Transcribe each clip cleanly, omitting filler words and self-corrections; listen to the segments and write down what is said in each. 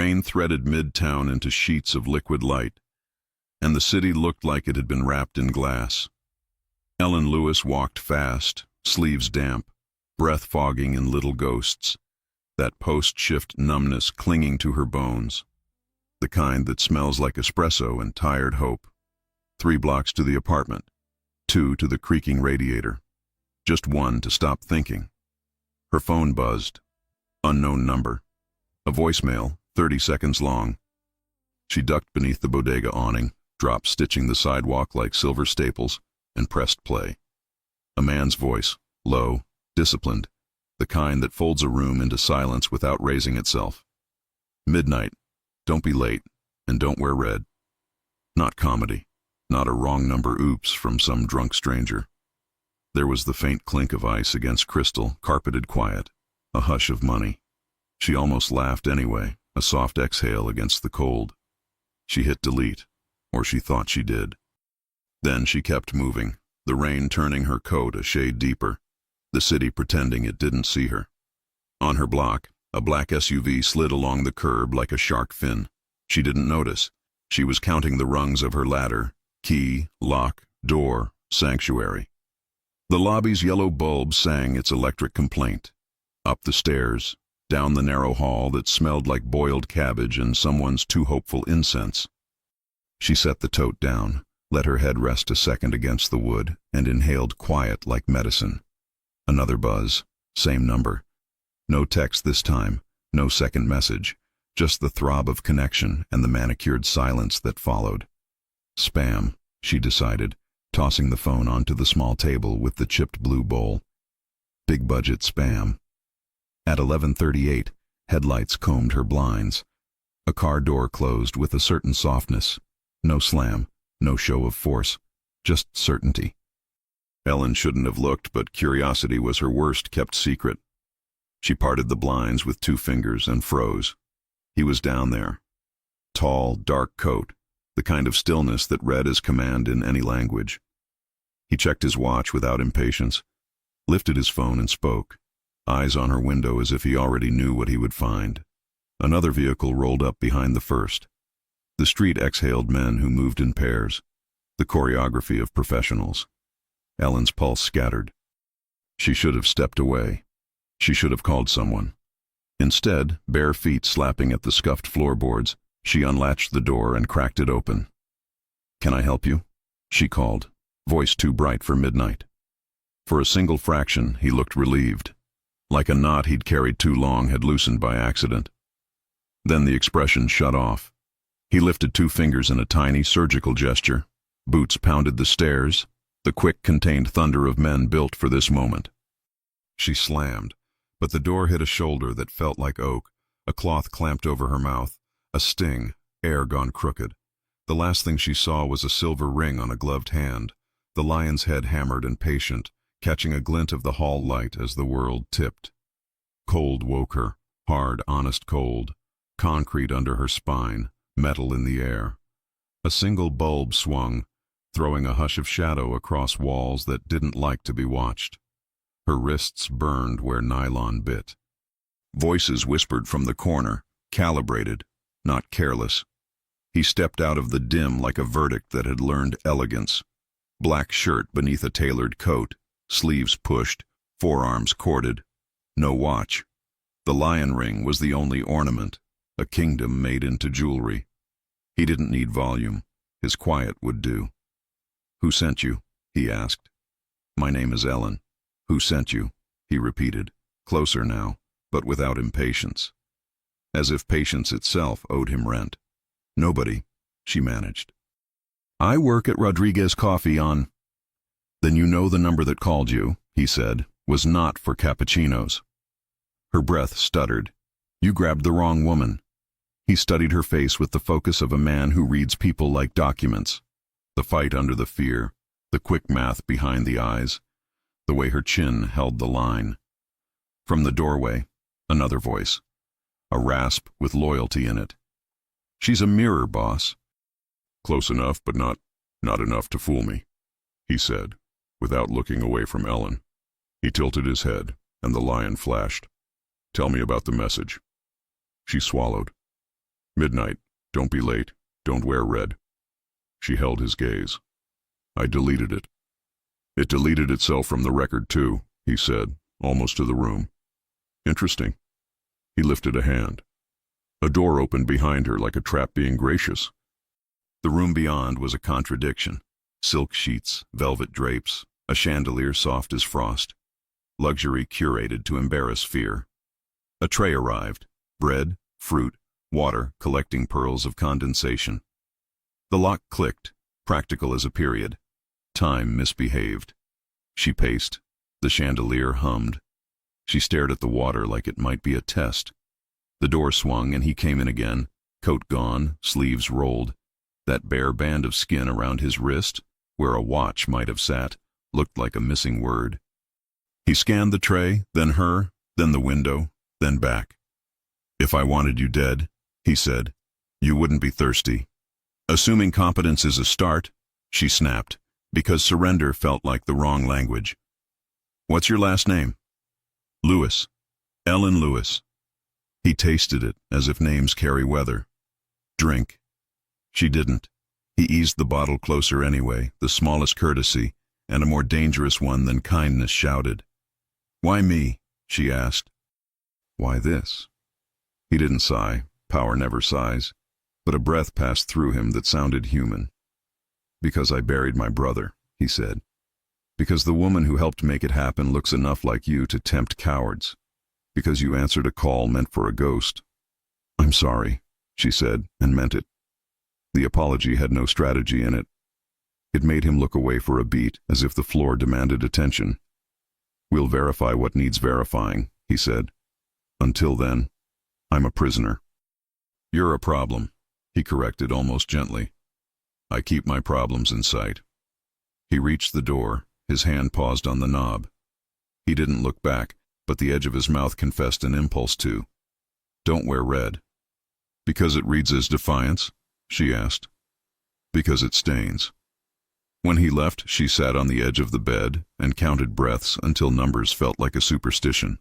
rain threaded midtown into sheets of liquid light, and the city looked like it had been wrapped in glass. Ellen Lewis walked fast, sleeves damp, breath fogging in little ghosts, that post-shift numbness clinging to her bones, the kind that smells like espresso and tired hope. 3 blocks to the apartment, 2 to the creaking radiator, just 1 to stop thinking. Her phone buzzed. Unknown number. A voicemail, 30 seconds long. She ducked beneath the bodega awning, dropped stitching the sidewalk like silver staples, and pressed play. A man's voice, low, disciplined, the kind that folds a room into silence without raising itself. Midnight. Don't be late, and don't wear red. Not comedy. Not a wrong number oops from some drunk stranger. There was the faint clink of ice against crystal, carpeted quiet, a hush of money. She almost laughed anyway, a soft exhale against the cold. She hit delete, or she thought she did. Then she kept moving, the rain turning her coat a shade deeper, the city pretending it didn't see her. On her block, a black SUV slid along the curb like a shark fin. She didn't notice. She was counting the rungs of her ladder: key, lock, door, sanctuary. The lobby's yellow bulb sang its electric complaint. Up the stairs, down the narrow hall that smelled like boiled cabbage and someone's too hopeful incense. She set the tote down, let her head rest a second against the wood, and inhaled quiet like medicine. Another buzz, same number. No text this time, no second message, just the throb of connection and the manicured silence that followed. Spam, she decided, tossing the phone onto the small table with the chipped blue bowl. Big budget spam. At 11:38, headlights combed her blinds. A car door closed with a certain softness. No slam, no show of force, just certainty. Ellen shouldn't have looked, but curiosity was her worst-kept secret. She parted the blinds with 2 fingers and froze. He was down there. Tall, dark coat, the kind of stillness that read as command in any language. He checked his watch without impatience, lifted his phone and spoke, eyes on her window as if he already knew what he would find. Another vehicle rolled up behind the first. The street exhaled men who moved in pairs, the choreography of professionals. Ellen's pulse scattered. She should have stepped away. She should have called someone. Instead, bare feet slapping at the scuffed floorboards, she unlatched the door and cracked it open. "Can I help you?" she called, voice too bright for midnight. For a single fraction, he looked relieved, like a knot he'd carried too long had loosened by accident. Then the expression shut off. He lifted 2 fingers in a tiny surgical gesture. Boots pounded the stairs, the quick, contained thunder of men built for this moment. She slammed, but the door hit a shoulder that felt like oak, a cloth clamped over her mouth, a sting, air gone crooked. The last thing she saw was a silver ring on a gloved hand, the lion's head hammered and patient, catching a glint of the hall light as the world tipped. Cold woke her, hard, honest cold, concrete under her spine, metal in the air. A single bulb swung, throwing a hush of shadow across walls that didn't like to be watched. Her wrists burned where nylon bit. Voices whispered from the corner, calibrated, not careless. He stepped out of the dim like a verdict that had learned elegance. Black shirt beneath a tailored coat, sleeves pushed, forearms corded. No watch. The lion ring was the only ornament, a kingdom made into jewelry. He didn't need volume. His quiet would do. "Who sent you?" he asked. "My name is Ellen." "Who sent you?" he repeated, closer now, but without impatience. As if patience itself owed him rent. "Nobody," she managed. "I work at Rodriguez Coffee on—" "Then you know the number that called you," he said, "was not for cappuccinos." Her breath stuttered. "You grabbed the wrong woman." He studied her face with the focus of a man who reads people like documents. The fight under the fear, the quick math behind the eyes, the way her chin held the line. From the doorway, another voice, a rasp with loyalty in it. "She's a mirror, boss." "Close enough, but not enough to fool me," he said, without looking away from Ellen. He tilted his head, and the lion flashed. "Tell me about the message." She swallowed. Midnight. Don't be late. Don't wear red. She held his gaze. I deleted it. It deleted itself from the record too, he said, almost to the room. Interesting. He lifted a hand. A door opened behind her like a trap being gracious. The room beyond was a contradiction. Silk sheets, velvet drapes, a chandelier soft as frost. Luxury curated to embarrass fear. A tray arrived. Bread, fruit, water collecting pearls of condensation. The lock clicked, practical as a period. Time misbehaved. She paced. The chandelier hummed. She stared at the water like it might be a test. The door swung and he came in again, coat gone, sleeves rolled. That bare band of skin around his wrist, where a watch might have sat, looked like a missing word. He scanned the tray, then her, then the window, then back. If I wanted you dead, he said, you wouldn't be thirsty. Assuming competence is a start, she snapped, because surrender felt like the wrong language. What's your last name? Lewis. Ellen Lewis. He tasted it, as if names carry weather. Drink. She didn't. He eased the bottle closer anyway, the smallest courtesy, and a more dangerous one than kindness shouted. Why me? She asked. Why this? He didn't sigh. Power never sighs. But a breath passed through him that sounded human. Because I buried my brother, he said. Because the woman who helped make it happen looks enough like you to tempt cowards. Because you answered a call meant for a ghost. I'm sorry, she said, and meant it. The apology had no strategy in it. It made him look away for a beat, as if the floor demanded attention. We'll verify what needs verifying, he said. Until then, I'm a prisoner. You're a problem, he corrected almost gently. I keep my problems in sight. He reached the door, his hand paused on the knob. He didn't look back, but the edge of his mouth confessed an impulse to. Don't wear red. Because it reads as defiance? She asked. Because it stains. When he left, she sat on the edge of the bed and counted breaths until numbers felt like a superstition.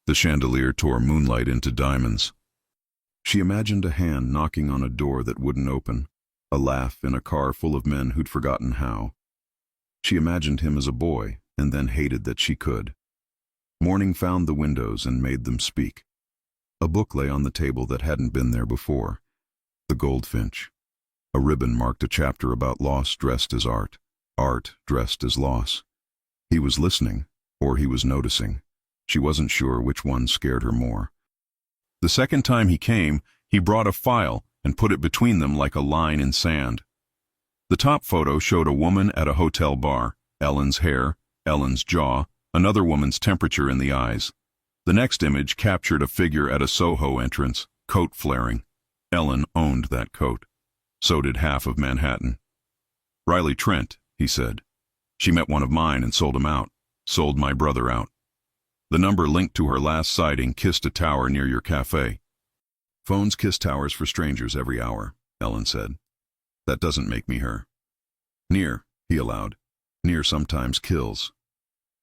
The chandelier tore moonlight into diamonds. She imagined a hand knocking on a door that wouldn't open, a laugh in a car full of men who'd forgotten how. She imagined him as a boy and then hated that she could. Morning found the windows and made them speak. A book lay on the table that hadn't been there before. The Goldfinch. A ribbon marked a chapter about loss dressed as art, art dressed as loss. He was listening, or he was noticing. She wasn't sure which one scared her more. The second time he came, he brought a file and put it between them like a line in sand. The top photo showed a woman at a hotel bar, Ellen's hair, Ellen's jaw, another woman's temperature in the eyes. The next image captured a figure at a Soho entrance, coat flaring. Ellen owned that coat. So did half of Manhattan. Riley Trent, he said. She met one of mine and sold him out. Sold my brother out. The number linked to her last sighting kissed a tower near your cafe. Phones kiss towers for strangers every hour, Ellen said. That doesn't make me her. Near, he allowed. Near sometimes kills.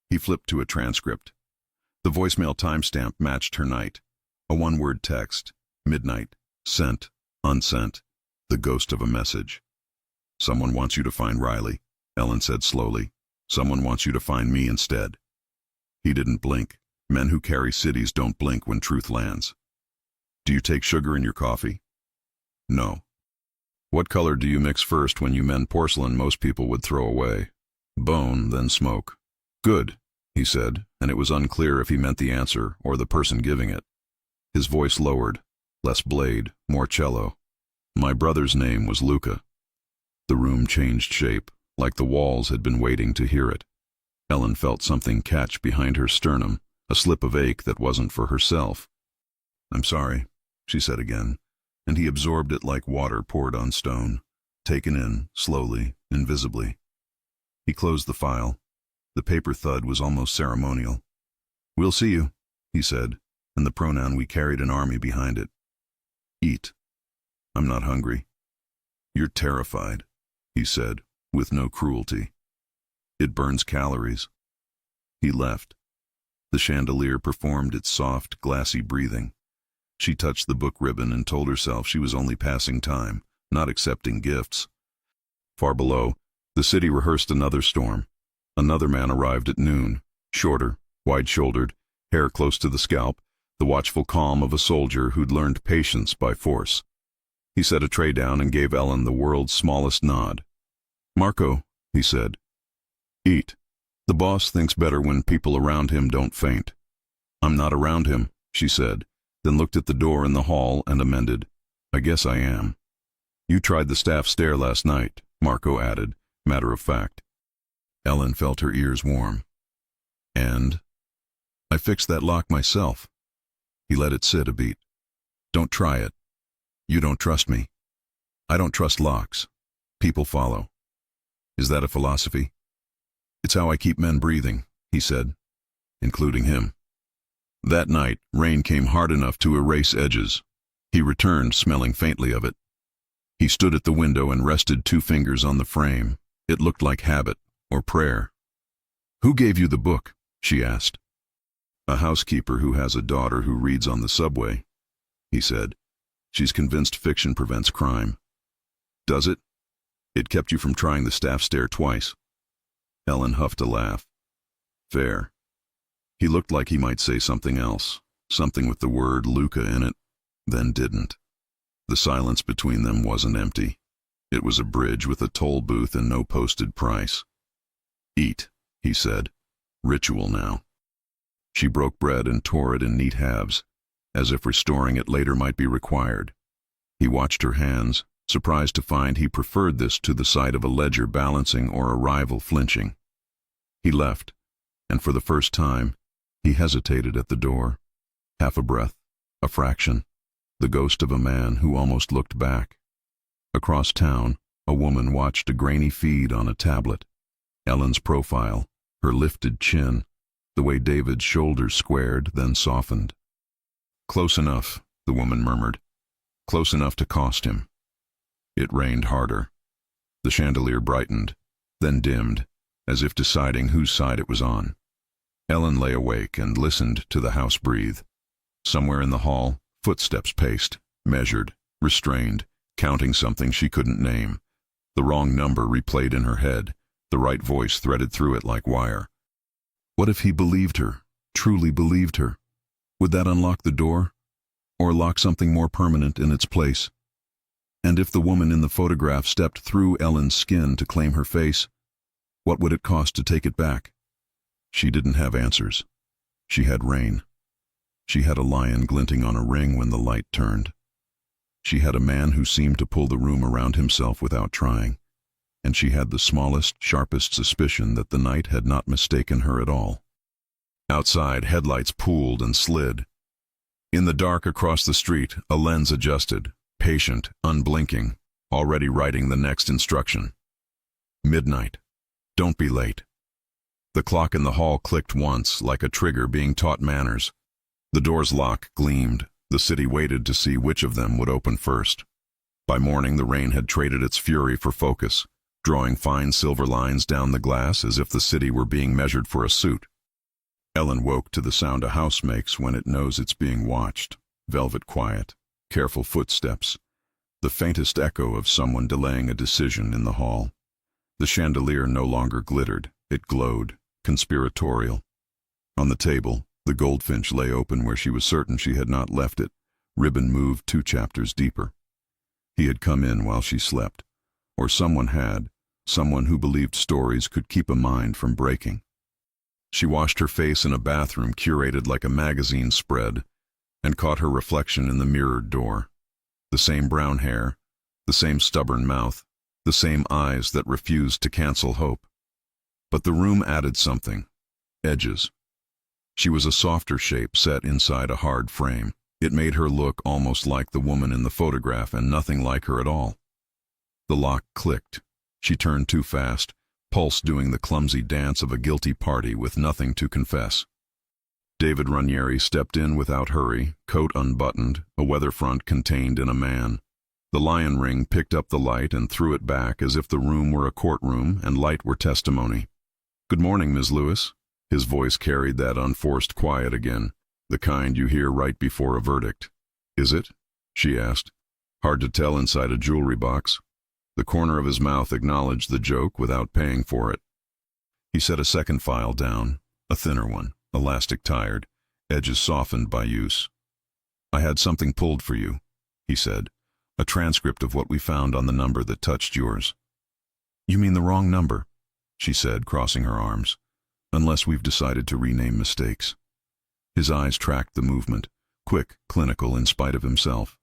He flipped to a transcript. The voicemail timestamp matched her night. A one-word text. Midnight. Sent. Unsent. The ghost of a message. Someone wants you to find Riley, Ellen said slowly. Someone wants you to find me instead. He didn't blink. Men who carry cities don't blink when truth lands. Do you take sugar in your coffee? No. What color do you mix first when you mend porcelain most people would throw away? Bone, then smoke. Good, he said, and it was unclear if he meant the answer or the person giving it. His voice lowered, less blade, more cello. My brother's name was Luca. The room changed shape, like the walls had been waiting to hear it. Ellen felt something catch behind her sternum, a slip of ache that wasn't for herself. I'm sorry, she said again, and he absorbed it like water poured on stone, taken in, slowly, invisibly. He closed the file. The paper thud was almost ceremonial. We'll see you, he said, and the pronoun we carried an army behind it. Eat. I'm not hungry. You're terrified, he said, with no cruelty. It burns calories. He left. The chandelier performed its soft, glassy breathing. She touched the book ribbon and told herself she was only passing time, not accepting gifts. Far below, the city rehearsed another storm. Another man arrived at noon, shorter, wide-shouldered, hair close to the scalp, the watchful calm of a soldier who'd learned patience by force. He set a tray down and gave Ellen the world's smallest nod. "Marco," he said, "eat. The boss thinks better when people around him don't faint." "I'm not around him," she said, then looked at the door in the hall and amended, "I guess I am." "You tried the staff stair last night," Marco added, matter of fact. Ellen felt her ears warm. "And?" "I fixed that lock myself." He let it sit a beat. "Don't try it. You don't trust me. I don't trust locks. People follow." "Is that a philosophy?" "It's how I keep men breathing," he said, including him. That night, rain came hard enough to erase edges. He returned, smelling faintly of it. He stood at the window and rested 2 fingers on the frame. It looked like habit, or prayer. "Who gave you the book?" she asked. "A housekeeper who has a daughter who reads on the subway," he said. "She's convinced fiction prevents crime." "Does it? It kept you from trying the staff stair twice." Ellen huffed a laugh. "Fair." He looked like he might say something else, something with the word Luca in it, then didn't. The silence between them wasn't empty. It was a bridge with a toll booth and no posted price. "Eat," he said. "Ritual now." She broke bread and tore it in neat halves, as if restoring it later might be required. He watched her hands, surprised to find he preferred this to the sight of a ledger balancing or a rival flinching. He left, and for the first time, he hesitated at the door. Half a breath, a fraction, the ghost of a man who almost looked back. Across town, a woman watched a grainy feed on a tablet. Ellen's profile, her lifted chin, the way David's shoulders squared, then softened. "Close enough," the woman murmured. "Close enough to cost him." It rained harder. The chandelier brightened, then dimmed, as if deciding whose side it was on. Ellen lay awake and listened to the house breathe. Somewhere in the hall, footsteps paced, measured, restrained, counting something she couldn't name. The wrong number replayed in her head, the right voice threaded through it like wire. What if he believed her, truly believed her? Would that unlock the door? Or lock something more permanent in its place? And if the woman in the photograph stepped through Ellen's skin to claim her face, what would it cost to take it back? She didn't have answers. She had rain. She had a lion glinting on a ring when the light turned. She had a man who seemed to pull the room around himself without trying. And she had the smallest, sharpest suspicion that the night had not mistaken her at all. Outside, headlights pooled and slid. In the dark across the street, a lens adjusted, patient, unblinking, already writing the next instruction. Midnight. Don't be late. The clock in the hall clicked once, like a trigger being taught manners. The door's lock gleamed. The city waited to see which of them would open first. By morning, the rain had traded its fury for focus, drawing fine silver lines down the glass as if the city were being measured for a suit. Ellen woke to the sound a house makes when it knows it's being watched. Velvet quiet, careful footsteps, the faintest echo of someone delaying a decision in the hall. The chandelier no longer glittered, it glowed, conspiratorial. On the table, the goldfinch lay open where she was certain she had not left it, ribbon moved 2 chapters deeper. He had come in while she slept, or someone had, someone who believed stories could keep a mind from breaking. She washed her face in a bathroom curated like a magazine spread, and caught her reflection in the mirrored door. The same brown hair, the same stubborn mouth, the same eyes that refused to cancel hope. But the room added something. Edges. She was a softer shape set inside a hard frame. It made her look almost like the woman in the photograph and nothing like her at all. The lock clicked. She turned too fast, pulse doing the clumsy dance of a guilty party with nothing to confess. David Ranieri stepped in without hurry, coat unbuttoned, a weather front contained in a man. The lion ring picked up the light and threw it back as if the room were a courtroom and light were testimony. "Good morning, Ms. Lewis." His voice carried that unforced quiet again, the kind you hear right before a verdict. Is it? She asked. Hard to tell inside a jewelry box. The corner of his mouth acknowledged the joke without paying for it. He set a second file down, a thinner one, elastic-tired, edges softened by use. I had something pulled for you, he said, a transcript of what we found on the number that touched yours. You mean the wrong number, she said, crossing her arms, unless we've decided to rename mistakes. His eyes tracked the movement, quick, clinical in spite of himself.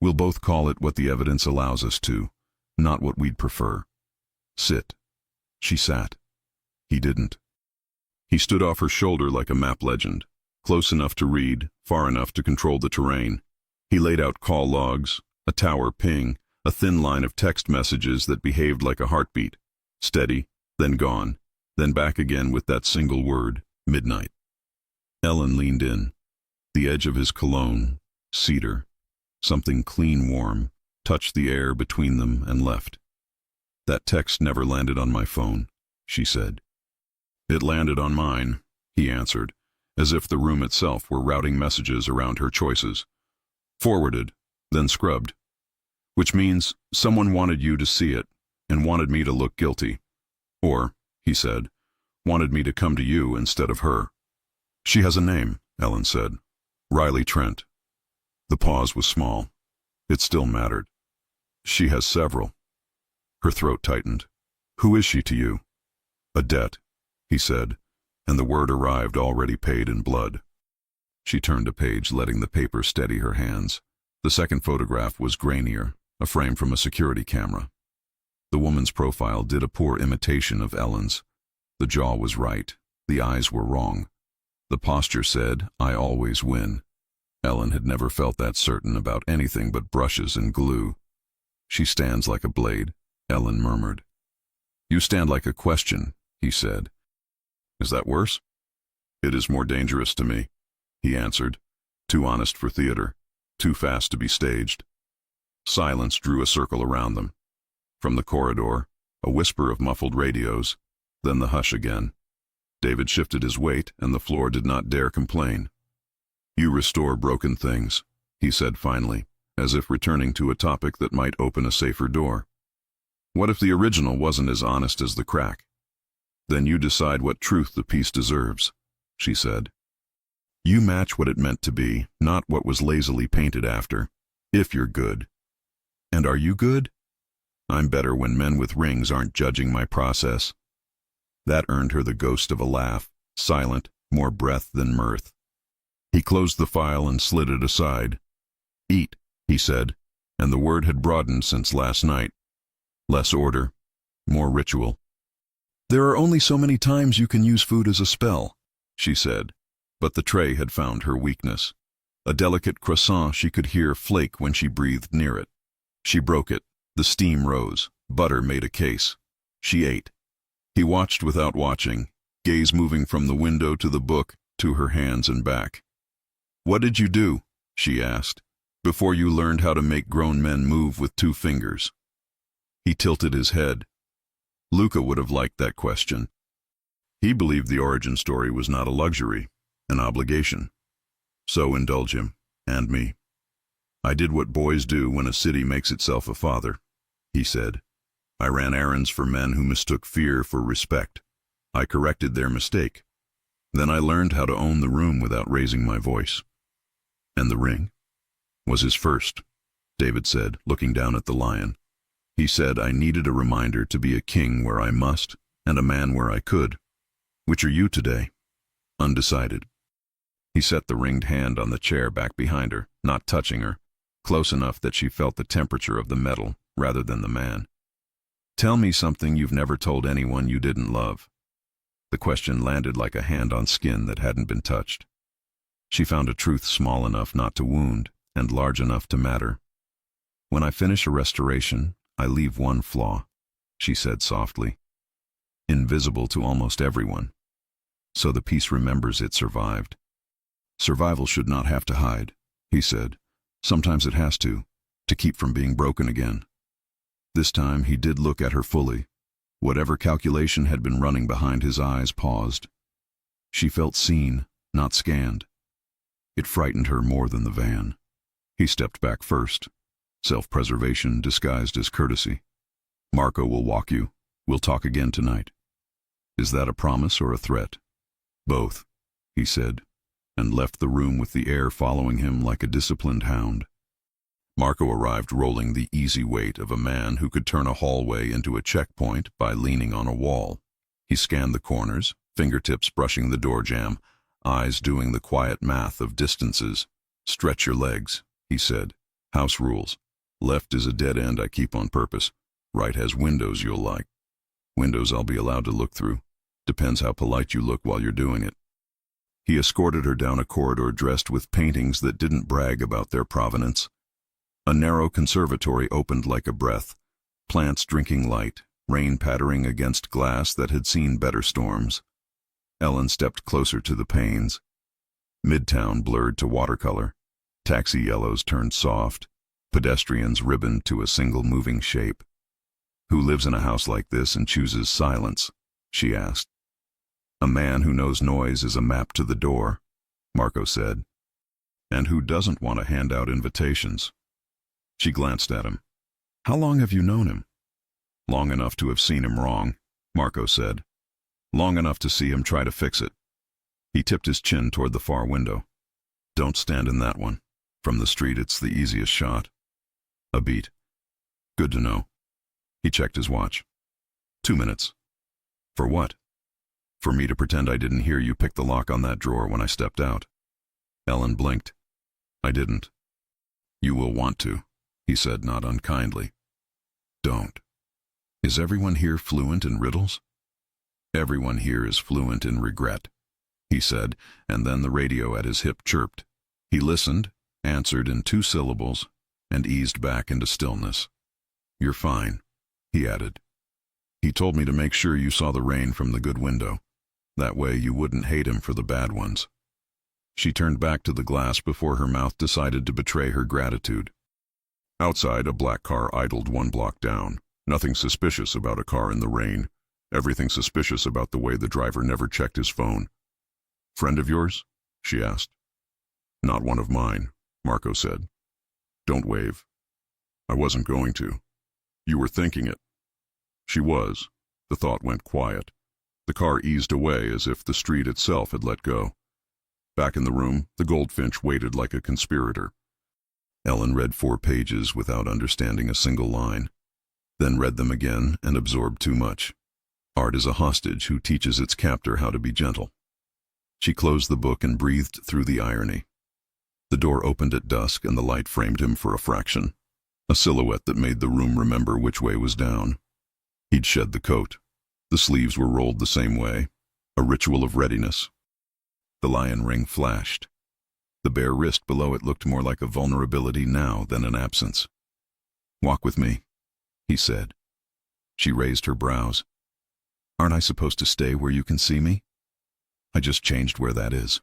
We'll both call it what the evidence allows us to, not what we'd prefer. Sit. She sat. He didn't. He stood off her shoulder like a map legend, close enough to read, far enough to control the terrain. He laid out call logs, a tower ping, a thin line of text messages that behaved like a heartbeat, steady, then gone, then back again with that single word, midnight. Ellen leaned in. The edge of his cologne, cedar, something clean warm, touched the air between them and left. That text never landed on my phone, she said. It landed on mine, he answered, as if the room itself were routing messages around her choices. Forwarded, then scrubbed. Which means someone wanted you to see it and wanted me to look guilty. Or, he said, wanted me to come to you instead of her. She has a name, Ellen said. Riley Trent. The pause was small. It still mattered. She has several. Her throat tightened. Who is she to you? A debt, he said, and the word arrived already paid in blood. She turned a page, letting the paper steady her hands. The second photograph was grainier, a frame from a security camera. The woman's profile did a poor imitation of Ellen's. The jaw was right. The eyes were wrong. The posture said, I always win. Ellen had never felt that certain about anything but brushes and glue. She stands like a blade, Ellen murmured. You stand like a question, he said. Is that worse? It is more dangerous to me, he answered, too honest for theater, too fast to be staged. Silence drew a circle around them. From the corridor, a whisper of muffled radios, then the hush again. David shifted his weight, and the floor did not dare complain. You restore broken things, he said finally, as if returning to a topic that might open a safer door. What if the original wasn't as honest as the crack? Then you decide what truth the piece deserves, she said. You match what it meant to be, not what was lazily painted after, if you're good. And are you good? I'm better when men with rings aren't judging my process. That earned her the ghost of a laugh, silent, more breath than mirth. He closed the file and slid it aside. Eat, he said, and the word had broadened since last night. Less order, more ritual. There are only so many times you can use food as a spell, she said, but the tray had found her weakness. A delicate croissant she could hear flake when she breathed near it. She broke it. The steam rose. Butter made a case. She ate. He watched without watching, gaze moving from the window to the book, to her hands and back. What did you do, she asked, before you learned how to make grown men move with 2 fingers? He tilted his head. Luca would have liked that question. He believed the origin story was not a luxury, an obligation. So indulge him, and me. I did what boys do when a city makes itself a father, he said. I ran errands for men who mistook fear for respect. I corrected their mistake. Then I learned how to own the room without raising my voice. And the ring was his first, David said, looking down at the lion. He said I needed a reminder to be a king where I must, and a man where I could. Which are you today? Undecided. He set the ringed hand on the chair back behind her, not touching her, close enough that she felt the temperature of the metal rather than the man. Tell me something you've never told anyone you didn't love. The question landed like a hand on skin that hadn't been touched. She found a truth small enough not to wound and large enough to matter. When I finish a restoration, I leave one flaw, she said softly. Invisible to almost everyone. So the piece remembers it survived. Survival should not have to hide, he said. Sometimes it has to keep from being broken again. This time he did look at her fully. Whatever calculation had been running behind his eyes paused. She felt seen, not scanned. It frightened her more than the van. He stepped back first, self-preservation disguised as courtesy. Marco will walk you. We'll talk again tonight. Is that a promise or a threat? Both, he said, and left the room with the air following him like a disciplined hound. Marco arrived rolling the easy weight of a man who could turn a hallway into a checkpoint by leaning on a wall. He scanned the corners, fingertips brushing the door jamb, eyes doing the quiet math of distances. Stretch your legs, he said. House rules. Left is a dead end I keep on purpose. Right has windows you'll like. Windows I'll be allowed to look through. Depends how polite you look while you're doing it. He escorted her down a corridor dressed with paintings that didn't brag about their provenance. A narrow conservatory opened like a breath, plants drinking light, rain pattering against glass that had seen better storms. Ellen stepped closer to the panes. Midtown blurred to watercolor. Taxi yellows turned soft, pedestrians ribboned to a single moving shape. Who lives in a house like this and chooses silence? She asked. A man who knows noise is a map to the door, Marco said. And who doesn't want to hand out invitations? She glanced at him. How long have you known him? Long enough to have seen him wrong, Marco said. Long enough to see him try to fix it. He tipped his chin toward the far window. Don't stand in that one. From the street it's the easiest shot. A beat. Good to know. He checked his watch. 2 minutes. For what? For me to pretend I didn't hear you pick the lock on that drawer when I stepped out. Ellen blinked. I didn't. You will want to, he said, not unkindly. Don't. Is everyone here fluent in riddles? Everyone here is fluent in regret, he said, and then the radio at his hip chirped. He listened, answered in 2 syllables, and eased back into stillness. You're fine, he added. He told me to make sure you saw the rain from the good window. That way you wouldn't hate him for the bad ones. She turned back to the glass before her mouth decided to betray her gratitude. Outside, a black car idled 1 block down. Nothing suspicious about a car in the rain. Everything suspicious about the way the driver never checked his phone. Friend of yours? She asked. Not one of mine, Marco said. Don't wave. I wasn't going to. You were thinking it. She was. The thought went quiet. The car eased away as if the street itself had let go. Back in the room, the goldfinch waited like a conspirator. Ellen read 4 pages without understanding a single line, then read them again and absorbed too much. Art is a hostage who teaches its captor how to be gentle. She closed the book and breathed through the irony. The door opened at dusk and the light framed him for a fraction, a silhouette that made the room remember which way was down. He'd shed the coat. The sleeves were rolled the same way, a ritual of readiness. The lion ring flashed. The bare wrist below it looked more like a vulnerability now than an absence. Walk with me, he said. She raised her brows. Aren't I supposed to stay where you can see me? I just changed where that is.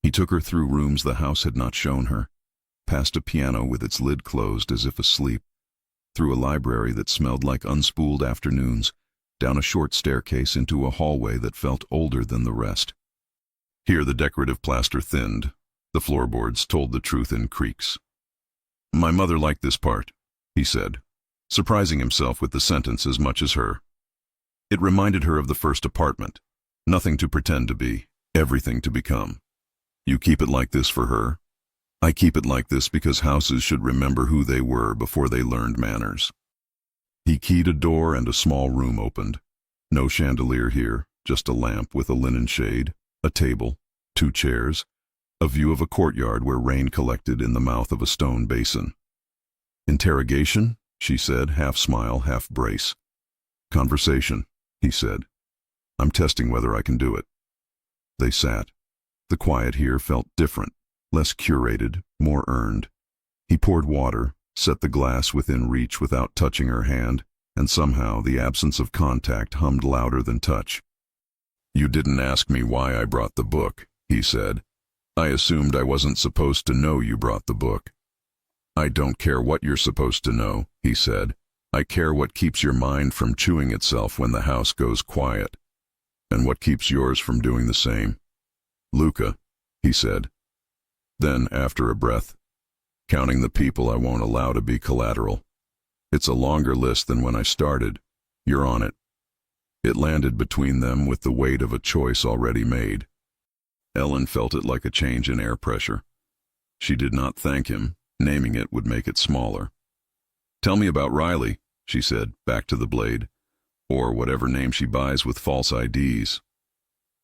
He took her through rooms the house had not shown her, past a piano with its lid closed as if asleep, through a library that smelled like unspooled afternoons, down a short staircase into a hallway that felt older than the rest. Here the decorative plaster thinned. The floorboards told the truth in creaks. My mother liked this part, he said, surprising himself with the sentence as much as her. It reminded her of the first apartment. Nothing to pretend to be, everything to become. You keep it like this for her? I keep it like this because houses should remember who they were before they learned manners. He keyed a door and a small room opened. No chandelier here, just a lamp with a linen shade, a table, 2 chairs, a view of a courtyard where rain collected in the mouth of a stone basin. Interrogation, she said, half smile, half brace. Conversation, he said. I'm testing whether I can do it. They sat. The quiet here felt different, less curated, more earned. He poured water, set the glass within reach without touching her hand, and somehow the absence of contact hummed louder than touch. You didn't ask me why I brought the book, he said. I assumed I wasn't supposed to know you brought the book. I don't care what you're supposed to know, he said. I care what keeps your mind from chewing itself when the house goes quiet, and what keeps yours from doing the same. Luca, he said. Then, after a breath, Counting the people I won't allow to be collateral. It's a longer list than when I started. You're on it. It landed between them with the weight of a choice already made. Ellen felt it like a change in air pressure. She did not thank him. Naming it would make it smaller. Tell me about Riley, she said, back to the blade. Or whatever name she buys with false IDs.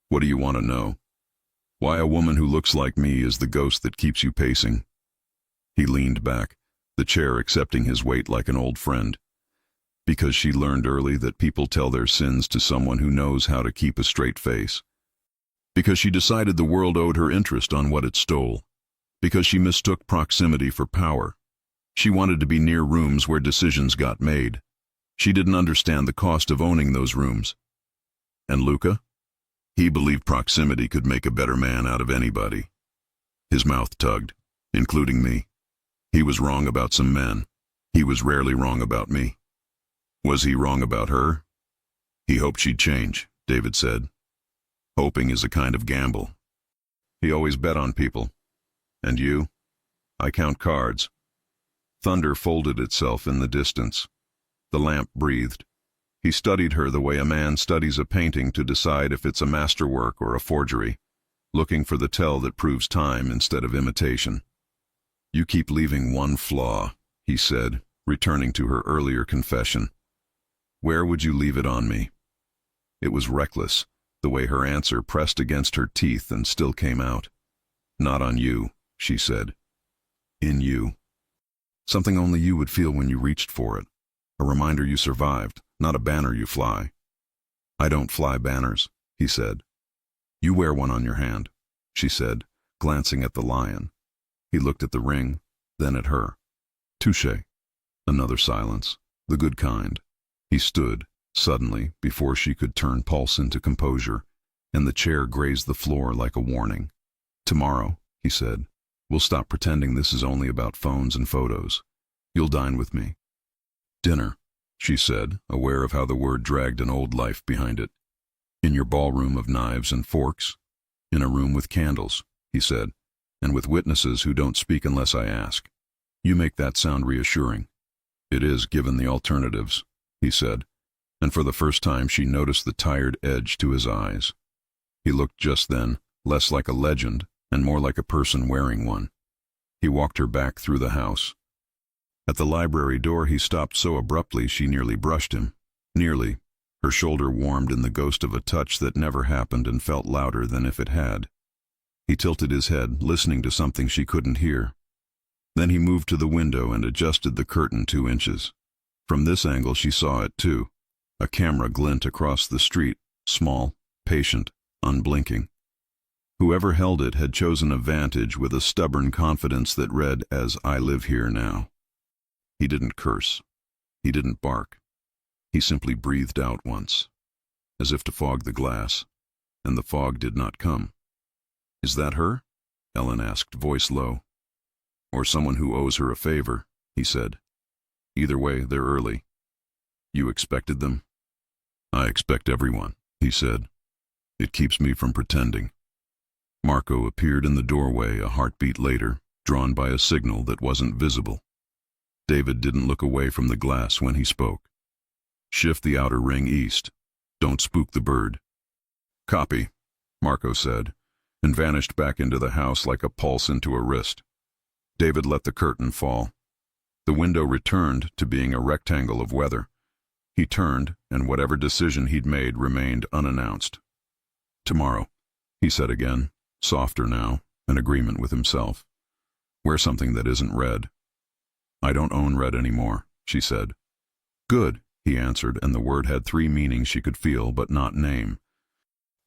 What do you want to know? Why a woman who looks like me is the ghost that keeps you pacing. He leaned back, the chair accepting his weight like an old friend. Because she learned early that people tell their sins to someone who knows how to keep a straight face. Because she decided the world owed her interest on what it stole. Because she mistook proximity for power. She wanted to be near rooms where decisions got made. She didn't understand the cost of owning those rooms. And Luca? He believed proximity could make a better man out of anybody. His mouth tugged, including me. He was wrong about some men. He was rarely wrong about me. Was he wrong about her? He hoped she'd change, David said. Hoping is a kind of gamble. He always bet on people. And you? I count cards. Thunder folded itself in the distance. The lamp breathed. He studied her the way a man studies a painting to decide if it's a masterwork or a forgery, looking for the tell that proves time instead of imitation. You keep leaving one flaw, he said, returning to her earlier confession. Where would you leave it on me? It was reckless, the way her answer pressed against her teeth and still came out. Not on you, she said. In you. Something only you would feel when you reached for it. A reminder you survived, not a banner you fly. I don't fly banners, he said. You wear one on your hand, she said, glancing at the lion. He looked at the ring, then at her. Touché. Another silence, the good kind. He stood, suddenly, before she could turn pulse into composure, and the chair grazed the floor like a warning. Tomorrow, he said, we'll stop pretending this is only about phones and photos. You'll dine with me. Dinner, she said, aware of how the word dragged an old life behind it. In your ballroom of knives and forks? In a room with candles, he said, and with witnesses who don't speak unless I ask. You make that sound reassuring. It is, given the alternatives, he said, and for the first time she noticed the tired edge to his eyes. He looked just then less like a legend and more like a person wearing one. He walked her back through the house. At the library door he stopped so abruptly she nearly brushed him. Nearly. Her shoulder warmed in the ghost of a touch that never happened and felt louder than if it had. He tilted his head, listening to something she couldn't hear. Then he moved to the window and adjusted the curtain 2 inches. From this angle she saw it too. A camera glint across the street, small, patient, unblinking. Whoever held it had chosen a vantage with a stubborn confidence that read as I live here now. He didn't curse. He didn't bark. He simply breathed out once, as if to fog the glass, and the fog did not come. Is that her? Ellen asked, voice low. Or someone who owes her a favor, he said. Either way, they're early. You expected them? I expect everyone, he said. It keeps me from pretending. Marco appeared in the doorway a heartbeat later, drawn by a signal that wasn't visible. David didn't look away from the glass when he spoke. Shift the outer ring east. Don't spook the bird. Copy, Marco said, and vanished back into the house like a pulse into a wrist. David let the curtain fall. The window returned to being a rectangle of weather. He turned, and whatever decision he'd made remained unannounced. Tomorrow, he said again, softer now, in agreement with himself. Wear something that isn't red. I don't own red anymore, she said. Good, he answered, and the word had 3 meanings she could feel but not name.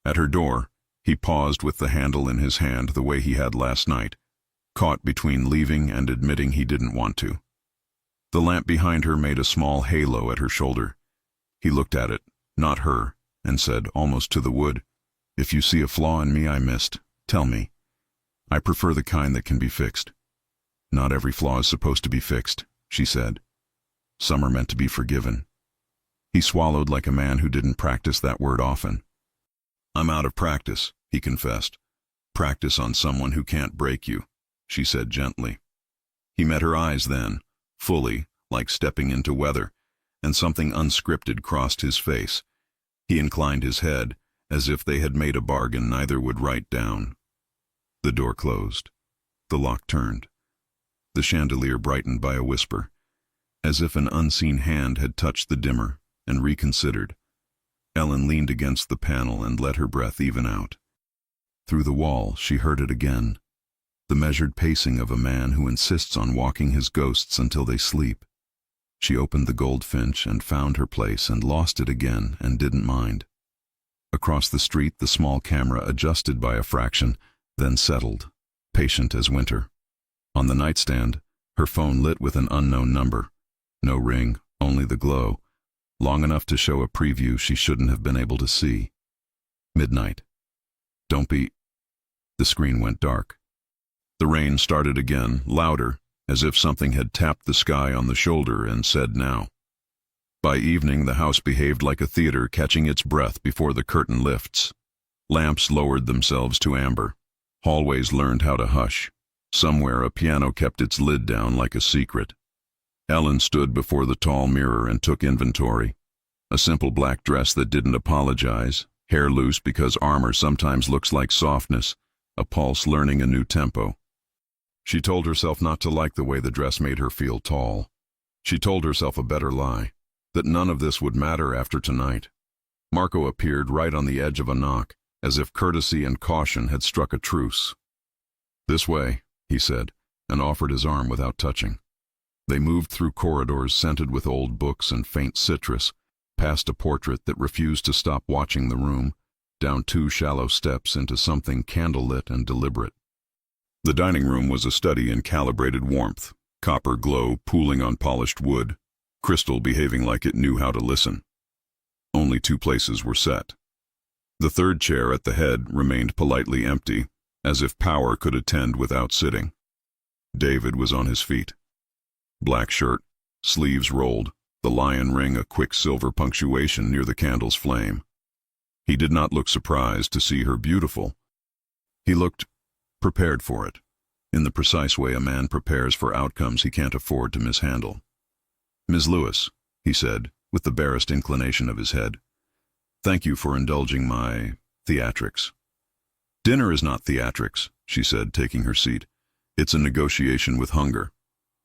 At her door, he paused with the handle in his hand the way he had last night, caught between leaving and admitting he didn't want to. The lamp behind her made a small halo at her shoulder. He looked at it, not her, and said, almost to the wood, If you see a flaw in me I missed, tell me. I prefer the kind that can be fixed. Not every flaw is supposed to be fixed, she said. Some are meant to be forgiven. He swallowed like a man who didn't practice that word often. I'm out of practice, he confessed. Practice on someone who can't break you, she said gently. He met her eyes then, fully, like stepping into weather, and something unscripted crossed his face. He inclined his head, as if they had made a bargain neither would write down. The door closed. The lock turned. The chandelier brightened by a whisper, as if an unseen hand had touched the dimmer and reconsidered. Ellen leaned against the panel and let her breath even out. Through the wall she heard it again, the measured pacing of a man who insists on walking his ghosts until they sleep. She opened the goldfinch and found her place and lost it again and didn't mind. Across the street the small camera adjusted by a fraction, then settled, patient as winter. On the nightstand, her phone lit with an unknown number. No ring, only the glow, long enough to show a preview she shouldn't have been able to see. Midnight. Don't be... The screen went dark. The rain started again, louder, as if something had tapped the sky on the shoulder and said now. By evening the house behaved like a theater catching its breath before the curtain lifts. Lamps lowered themselves to amber. Hallways learned how to hush. Somewhere a piano kept its lid down like a secret. Ellen stood before the tall mirror and took inventory. A simple black dress that didn't apologize, hair loose because armor sometimes looks like softness, a pulse learning a new tempo. She told herself not to like the way the dress made her feel tall. She told herself a better lie, that none of this would matter after tonight. Marco appeared right on the edge of a knock, as if courtesy and caution had struck a truce. "This way," he said, and offered his arm without touching. They moved through corridors scented with old books and faint citrus, past a portrait that refused to stop watching the room, down 2 shallow steps into something candlelit and deliberate. The dining room was a study in calibrated warmth, copper glow pooling on polished wood, crystal behaving like it knew how to listen. Only 2 places were set. The third chair at the head remained politely empty, as if power could attend without sitting. David was on his feet. Black shirt, sleeves rolled, the lion ring a quick silver punctuation near the candle's flame. He did not look surprised to see her beautiful. He looked prepared for it, in the precise way a man prepares for outcomes he can't afford to mishandle. "Ms. Lewis," he said, with the barest inclination of his head, "thank you for indulging my theatrics." "Dinner is not theatrics," she said, taking her seat. "It's a negotiation with hunger."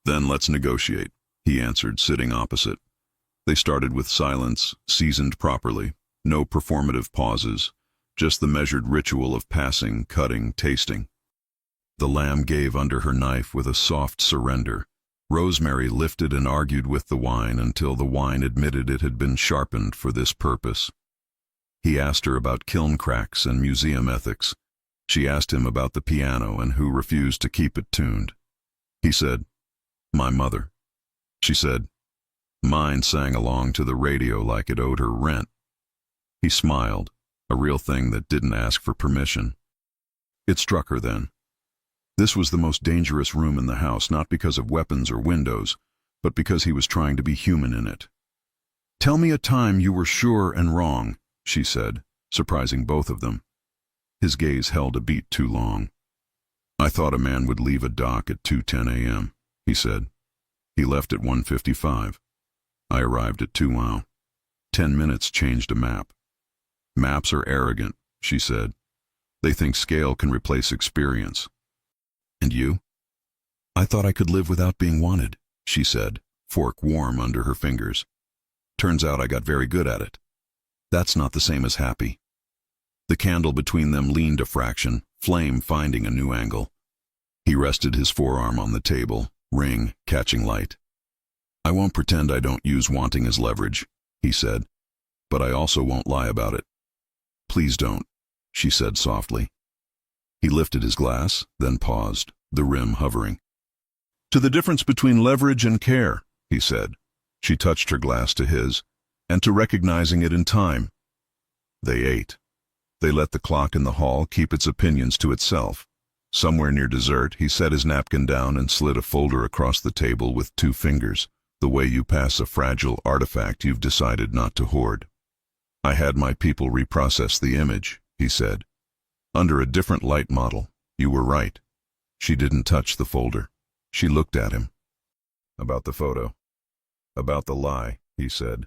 "Then let's negotiate," he answered, sitting opposite. They started with silence, seasoned properly, no performative pauses, just the measured ritual of passing, cutting, tasting. The lamb gave under her knife with a soft surrender. Rosemary lifted and argued with the wine until the wine admitted it had been sharpened for this purpose. He asked her about kiln cracks and museum ethics. She asked him about the piano and who refused to keep it tuned. He said, "My mother." She said, "Mine sang along to the radio like it owed her rent." He smiled, a real thing that didn't ask for permission. It struck her then. This was the most dangerous room in the house, not because of weapons or windows, but because he was trying to be human in it. "Tell me a time you were sure and wrong," she said, surprising both of them. His gaze held a beat too long. "I thought a man would leave a dock at 2:10 a.m., he said. "He left at 1:55. I arrived at 2 wow. 10 minutes changed a map." "Maps are arrogant," she said. "They think scale can replace experience." "And you?" "I thought I could live without being wanted," she said, fork warm under her fingers. "Turns out I got very good at it. That's not the same as happy." The candle between them leaned a fraction, flame finding a new angle. He rested his forearm on the table, ring catching light. "I won't pretend I don't use wanting as leverage," he said, "but I also won't lie about it." "Please don't," she said softly. He lifted his glass, then paused, the rim hovering. "To the difference between leverage and care," he said. She touched her glass to his, "and to recognizing it in time." They ate. They let the clock in the hall keep its opinions to itself. Somewhere near dessert, he set his napkin down and slid a folder across the table with 2 fingers, the way you pass a fragile artifact you've decided not to hoard. "I had my people reprocess the image," he said. "Under a different light model. You were right." She didn't touch the folder. She looked at him. About the photo. About the lie, he said.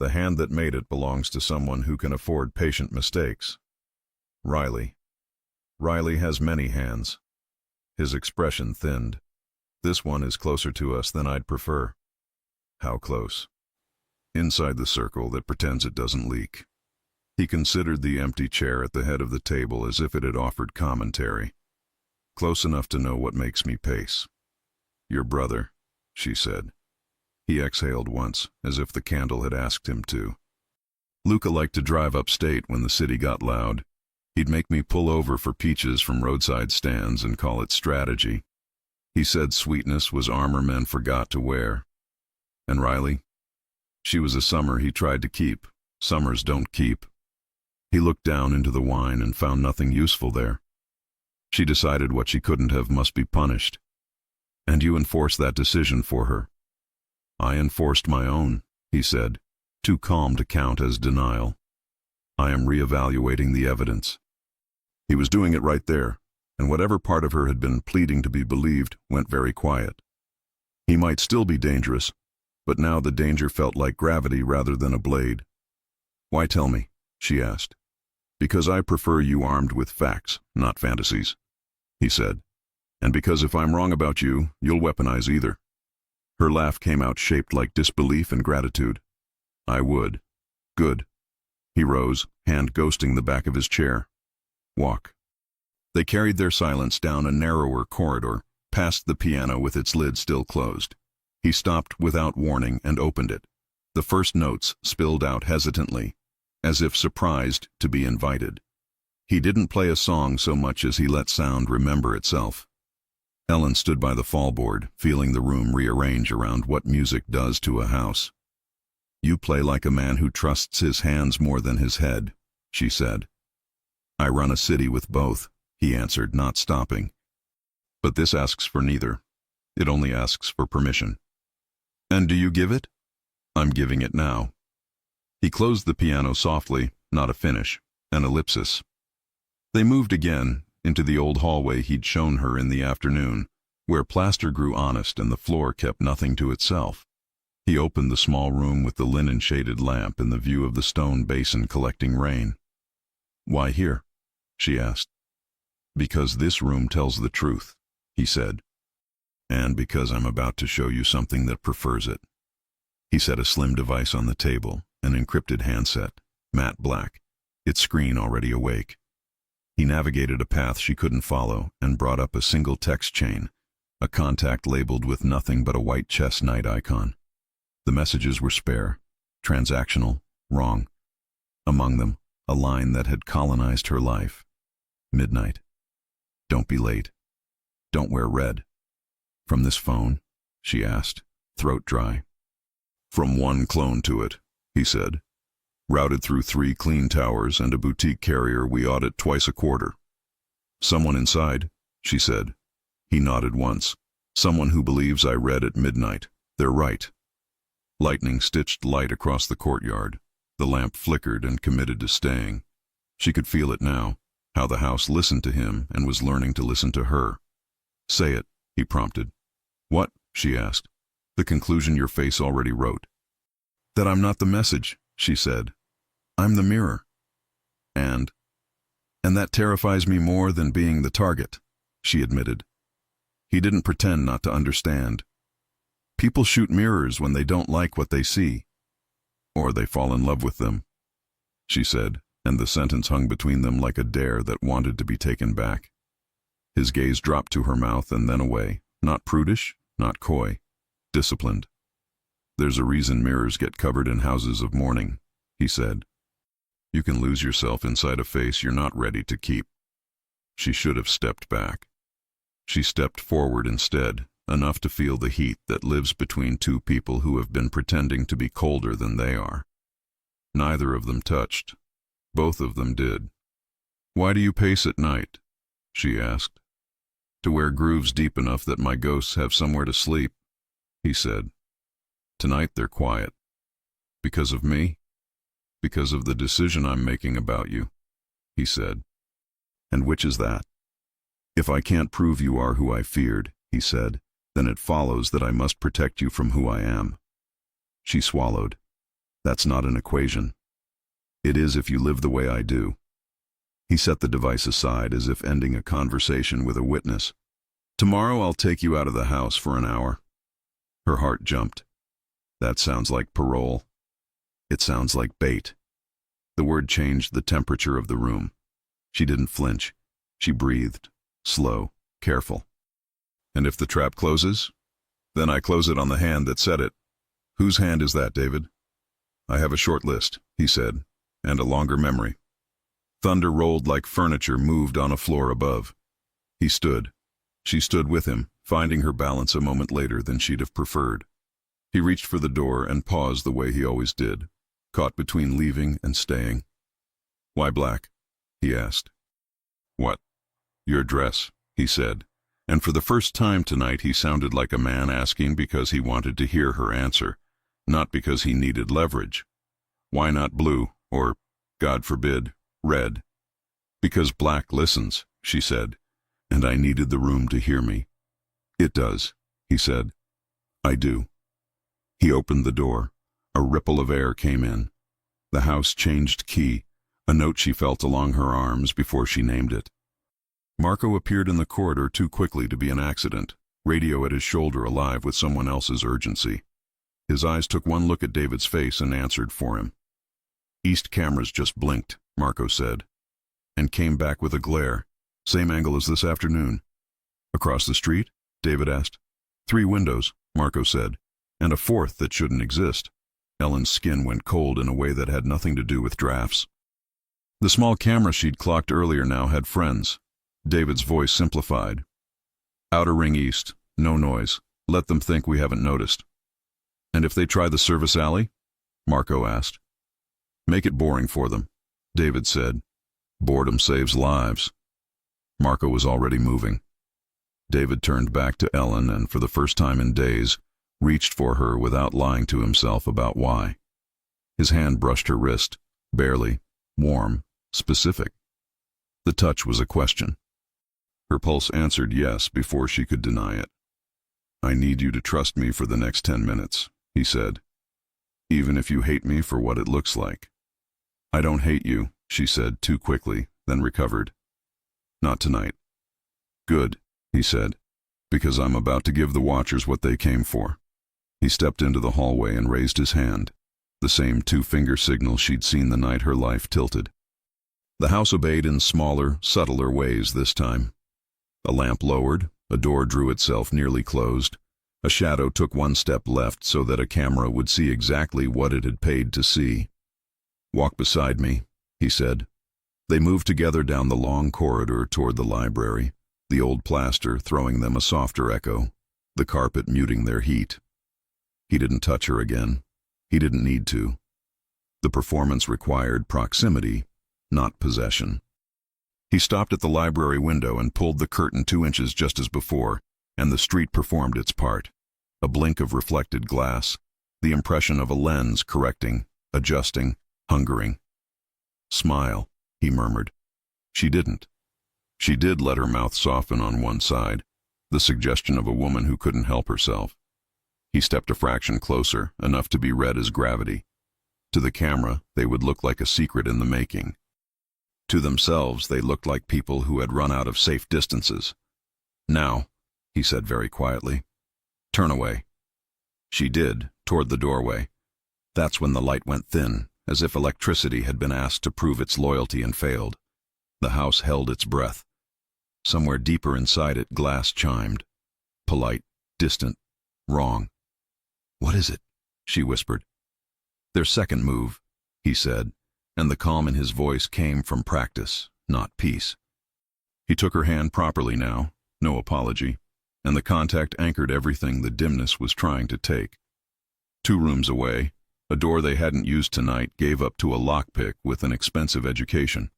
The hand that made it belongs to someone who can afford patient mistakes. Riley. Riley has many hands. His expression thinned. This one is closer to us than I'd prefer. How close? Inside the circle that pretends it doesn't leak. He considered the empty chair at the head of the table as if it had offered commentary. Close enough to know what makes me pace. Your brother, she said. He exhaled once, as if the candle had asked him to. Luca liked to drive upstate when the city got loud. He'd make me pull over for peaches from roadside stands and call it strategy. He said sweetness was armor men forgot to wear. And Riley? She was a summer he tried to keep. Summers don't keep. He looked down into the wine and found nothing useful there. She decided what she couldn't have must be punished. And you enforced that decision for her. I enforced my own, he said, too calm to count as denial. I am reevaluating the evidence. He was doing it right there, and whatever part of her had been pleading to be believed went very quiet. He might still be dangerous, but now the danger felt like gravity rather than a blade. Why tell me? She asked. Because I prefer you armed with facts, not fantasies, he said. And because if I'm wrong about you, you'll weaponize either. Her laugh came out shaped like disbelief and gratitude. I would. Good. He rose, hand ghosting the back of his chair. Walk. They carried their silence down a narrower corridor, past the piano with its lid still closed. He stopped without warning and opened it. The first notes spilled out hesitantly, as if surprised to be invited. He didn't play a song so much as he let sound remember itself. Ellen stood by the fallboard, feeling the room rearrange around what music does to a house. You play like a man who trusts his hands more than his head, she said. I run a city with both, he answered, not stopping. But this asks for neither. It only asks for permission. And do you give it? I'm giving it now. He closed the piano softly, not a finish, an ellipsis. They moved again, into the old hallway he'd shown her in the afternoon, where plaster grew honest and the floor kept nothing to itself. He opened the small room with the linen-shaded lamp and the view of the stone basin collecting rain. Why here? She asked. Because this room tells the truth, he said. And because I'm about to show you something that prefers it. He set a slim device on the table, an encrypted handset, matte black, its screen already awake. He navigated a path she couldn't follow and brought up a single text chain, a contact labeled with nothing but a white chess knight icon. The messages were spare, transactional, wrong. Among them, a line that had colonized her life. Midnight. Don't be late. Don't wear red. From this phone? She asked, throat dry. From one clone to it, he said. Routed through 3 clean towers and a boutique carrier we audit twice a quarter. Someone inside, she said. He nodded once. Someone who believes I read at midnight. They're right. Lightning stitched light across the courtyard. The lamp flickered and committed to staying. She could feel it now, how the house listened to him and was learning to listen to her. Say it, he prompted. What? She asked. The conclusion your face already wrote. That I'm not the message, she said. I'm the mirror. And that terrifies me more than being the target, she admitted. He didn't pretend not to understand. People shoot mirrors when they don't like what they see. Or they fall in love with them, she said, and the sentence hung between them like a dare that wanted to be taken back. His gaze dropped to her mouth and then away, not prudish, not coy, disciplined. There's a reason mirrors get covered in houses of mourning, he said. You can lose yourself inside a face you're not ready to keep. She should have stepped back. She stepped forward instead, enough to feel the heat that lives between two people who have been pretending to be colder than they are. Neither of them touched. Both of them did. Why do you pace at night? She asked. To wear grooves deep enough that my ghosts have somewhere to sleep, he said. Tonight they're quiet. Because of me? Because of the decision I'm making about you, he said. And which is that? If I can't prove you are who I feared, he said, then it follows that I must protect you from who I am. She swallowed. That's not an equation. It is if you live the way I do. He set the device aside as if ending a conversation with a witness. Tomorrow I'll take you out of the house for an hour. Her heart jumped. That sounds like parole. It sounds like bait. The word changed the temperature of the room. She didn't flinch. She breathed, slow, careful. And if the trap closes? Then I close it on the hand that said it. Whose hand is that, David? I have a short list, he said, and a longer memory. Thunder rolled like furniture moved on a floor above. He stood. She stood with him, finding her balance a moment later than she'd have preferred. He reached for the door and paused the way he always did, caught between leaving and staying. Why black? He asked. What? Your dress, he said, and for the first time tonight he sounded like a man asking because he wanted to hear her answer, not because he needed leverage. Why not blue, or, God forbid, red? Because black listens, she said, and I needed the room to hear me. It does, he said. I do. He opened the door. A ripple of air came in. The house changed key, a note she felt along her arms before she named it. Marco appeared in the corridor too quickly to be an accident, radio at his shoulder alive with someone else's urgency. His eyes took one look at David's face and answered for him. East cameras just blinked, Marco said, and came back with a glare. Same angle as this afternoon. Across the street? David asked. 3 windows, Marco said, and a 4th that shouldn't exist. Ellen's skin went cold in a way that had nothing to do with drafts. The small camera she'd clocked earlier now had friends. David's voice simplified. Outer ring east, no noise. Let them think we haven't noticed. And if they try the service alley? Marco asked. Make it boring for them, David said. Boredom saves lives. Marco was already moving. David turned back to Ellen and, for the first time in days, reached for her without lying to himself about why. His hand brushed her wrist, barely, warm, specific. The touch was a question. Her pulse answered yes before she could deny it. I need you to trust me for the next 10 minutes, he said, even if you hate me for what it looks like. I don't hate you, she said too quickly, then recovered. Not tonight. Good, he said, because I'm about to give the watchers what they came for. He stepped into the hallway and raised his hand, the same 2-finger signal she'd seen the night her life tilted. The house obeyed in smaller, subtler ways this time. A lamp lowered, a door drew itself nearly closed, a shadow took 1 step left so that a camera would see exactly what it had paid to see. Walk beside me, he said. They moved together down the long corridor toward the library, the old plaster throwing them a softer echo, the carpet muting their heat. He didn't touch her again. He didn't need to. The performance required proximity, not possession. He stopped at the library window and pulled the curtain 2 inches just as before, and the street performed its part. A blink of reflected glass, the impression of a lens correcting, adjusting, hungering. Smile, he murmured. She didn't. She did let her mouth soften on one side, the suggestion of a woman who couldn't help herself. He stepped a fraction closer, enough to be read as gravity. To the camera, they would look like a secret in the making. To themselves, they looked like people who had run out of safe distances. Now, he said very quietly, turn away. She did, toward the doorway. That's when the light went thin, as if electricity had been asked to prove its loyalty and failed. The house held its breath. Somewhere deeper inside it, glass chimed. Polite, distant, wrong. What is it? She whispered. Their second move, he said, and the calm in his voice came from practice, not peace. He took her hand properly now, no apology, and the contact anchored everything the dimness was trying to take. 2 rooms away, a door they hadn't used tonight gave up to a lockpick with an expensive education.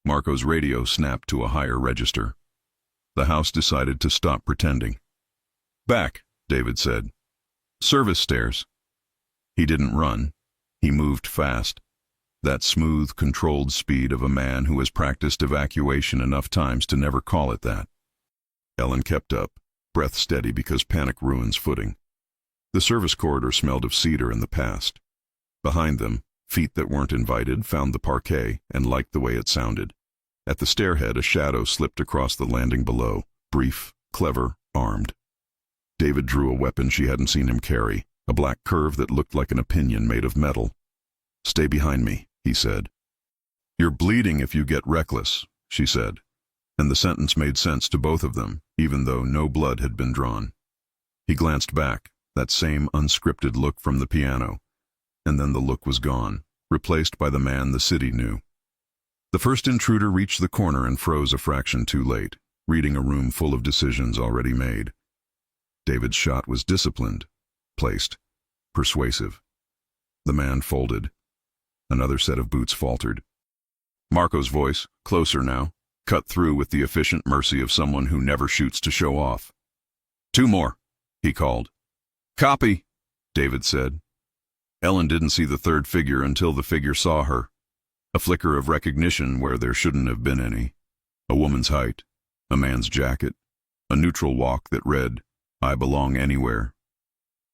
Marco's radio snapped to a higher register. The house decided to stop pretending. Back, David said. Service stairs. He didn't run. He moved fast. That smooth, controlled speed of a man who has practiced evacuation enough times to never call it that. Ellen kept up, breath steady because panic ruins footing. The service corridor smelled of cedar in the past. Behind them, feet that weren't invited found the parquet and liked the way it sounded. At the stairhead, a shadow slipped across the landing below, brief, clever, armed. David drew a weapon she hadn't seen him carry, a black curve that looked like an opinion made of metal. "Stay behind me," he said. "You're bleeding if you get reckless," she said, and the sentence made sense to both of them, even though no blood had been drawn. He glanced back, that same unscripted look from the piano, and then the look was gone, replaced by the man the city knew. The first intruder reached the corner and froze a fraction too late, reading a room full of decisions already made. David's shot was disciplined, placed, persuasive. The man folded. Another set of boots faltered. Marco's voice, closer now, cut through with the efficient mercy of someone who never shoots to show off. "Two more," he called. "Copy," David said. Ellen didn't see the third figure until the figure saw her. A flicker of recognition where there shouldn't have been any. A woman's height, a man's jacket, a neutral walk that read, "I belong anywhere."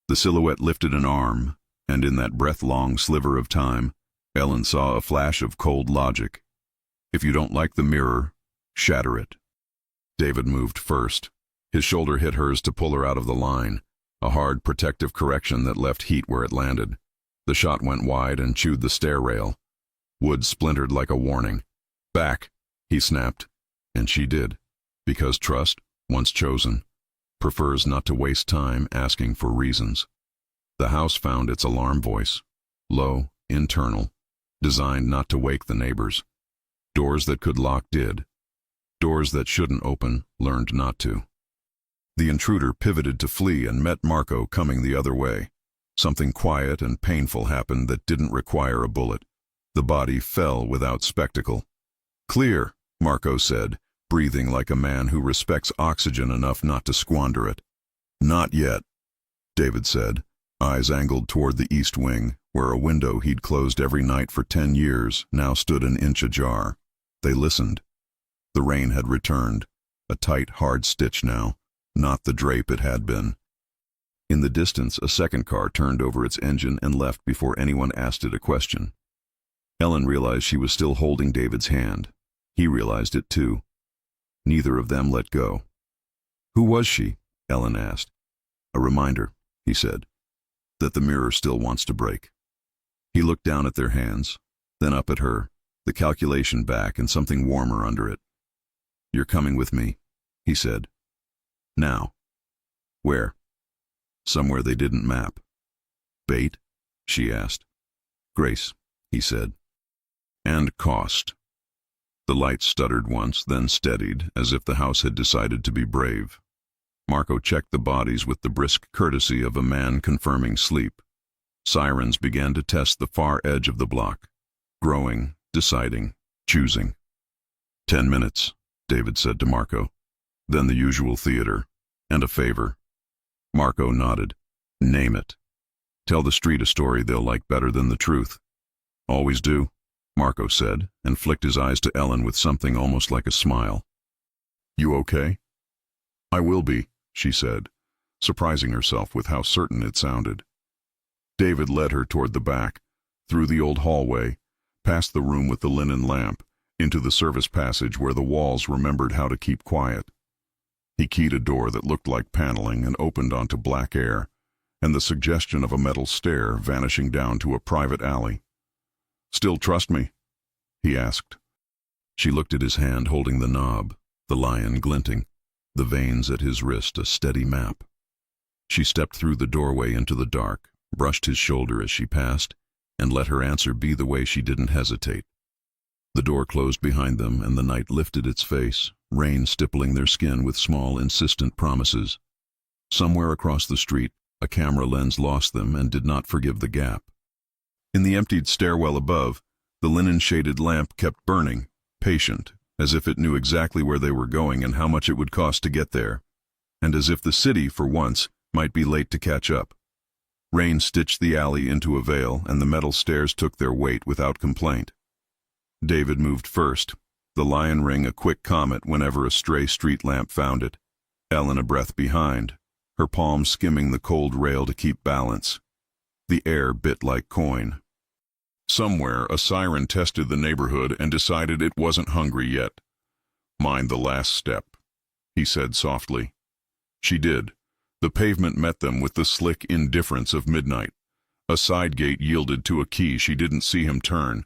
The silhouette lifted an arm, and in that breath-long sliver of time, Ellen saw a flash of cold logic. If you don't like the mirror, shatter it. David moved first. His shoulder hit hers to pull her out of the line, a hard protective correction that left heat where it landed. The shot went wide and chewed the stair rail. Wood splintered like a warning. "Back," he snapped, and she did, because trust, once chosen, prefers not to waste time asking for reasons. The house found its alarm voice, low, internal, designed not to wake the neighbors. Doors that could lock did. Doors that shouldn't open learned not to. The intruder pivoted to flee and met Marco coming the other way. Something quiet and painful happened that didn't require a bullet. The body fell without spectacle. "Clear," Marco said, breathing like a man who respects oxygen enough not to squander it. "Not yet," David said, eyes angled toward the east wing, where a window he'd closed every night for 10 years now stood an inch ajar. They listened. The rain had returned, a tight, hard stitch now, not the drape it had been. In the distance, a second car turned over its engine and left before anyone asked it a question. Ellen realized she was still holding David's hand. He realized it too. Neither of them let go. "Who was she?" Ellen asked. "A reminder," he said, "that the mirror still wants to break." He looked down at their hands, then up at her, the calculation back and something warmer under it. "You're coming with me," he said. "Now." "Where?" "Somewhere they didn't map." "Bait?" she asked. "Grace," he said. "And cost." The light stuttered once, then steadied, as if the house had decided to be brave. Marco checked the bodies with the brisk courtesy of a man confirming sleep. Sirens began to test the far edge of the block, growing, deciding, choosing. 10 minutes, David said to Marco. Then the usual theater, and a favor. Marco nodded. Name it. Tell the street a story they'll like better than the truth. Always do, Marco said, and flicked his eyes to Ellen with something almost like a smile. You okay? I will be, she said, surprising herself with how certain it sounded. David led her toward the back, through the old hallway, past the room with the linen lamp, into the service passage where the walls remembered how to keep quiet. He keyed a door that looked like paneling and opened onto black air, and the suggestion of a metal stair vanishing down to a private alley. Still trust me? He asked. She looked at his hand holding the knob, the lion glinting, the veins at his wrist a steady map. She stepped through the doorway into the dark, brushed his shoulder as she passed, and let her answer be the way she didn't hesitate. The door closed behind them, and the night lifted its face, rain stippling their skin with small, insistent promises. Somewhere across the street, a camera lens lost them and did not forgive the gap. In the emptied stairwell above, the linen-shaded lamp kept burning, patient, as if it knew exactly where they were going and how much it would cost to get there, and as if the city, for once, might be late to catch up. Rain stitched the alley into a veil, and the metal stairs took their weight without complaint. David moved first, the lion ring a quick comment whenever a stray street lamp found it. Ellen a breath behind, her palms skimming the cold rail to keep balance. The air bit like coin. Somewhere, a siren tested the neighborhood and decided it wasn't hungry yet. "Mind the last step," he said softly. She did. The pavement met them with the slick indifference of midnight. A side gate yielded to a key she didn't see him turn.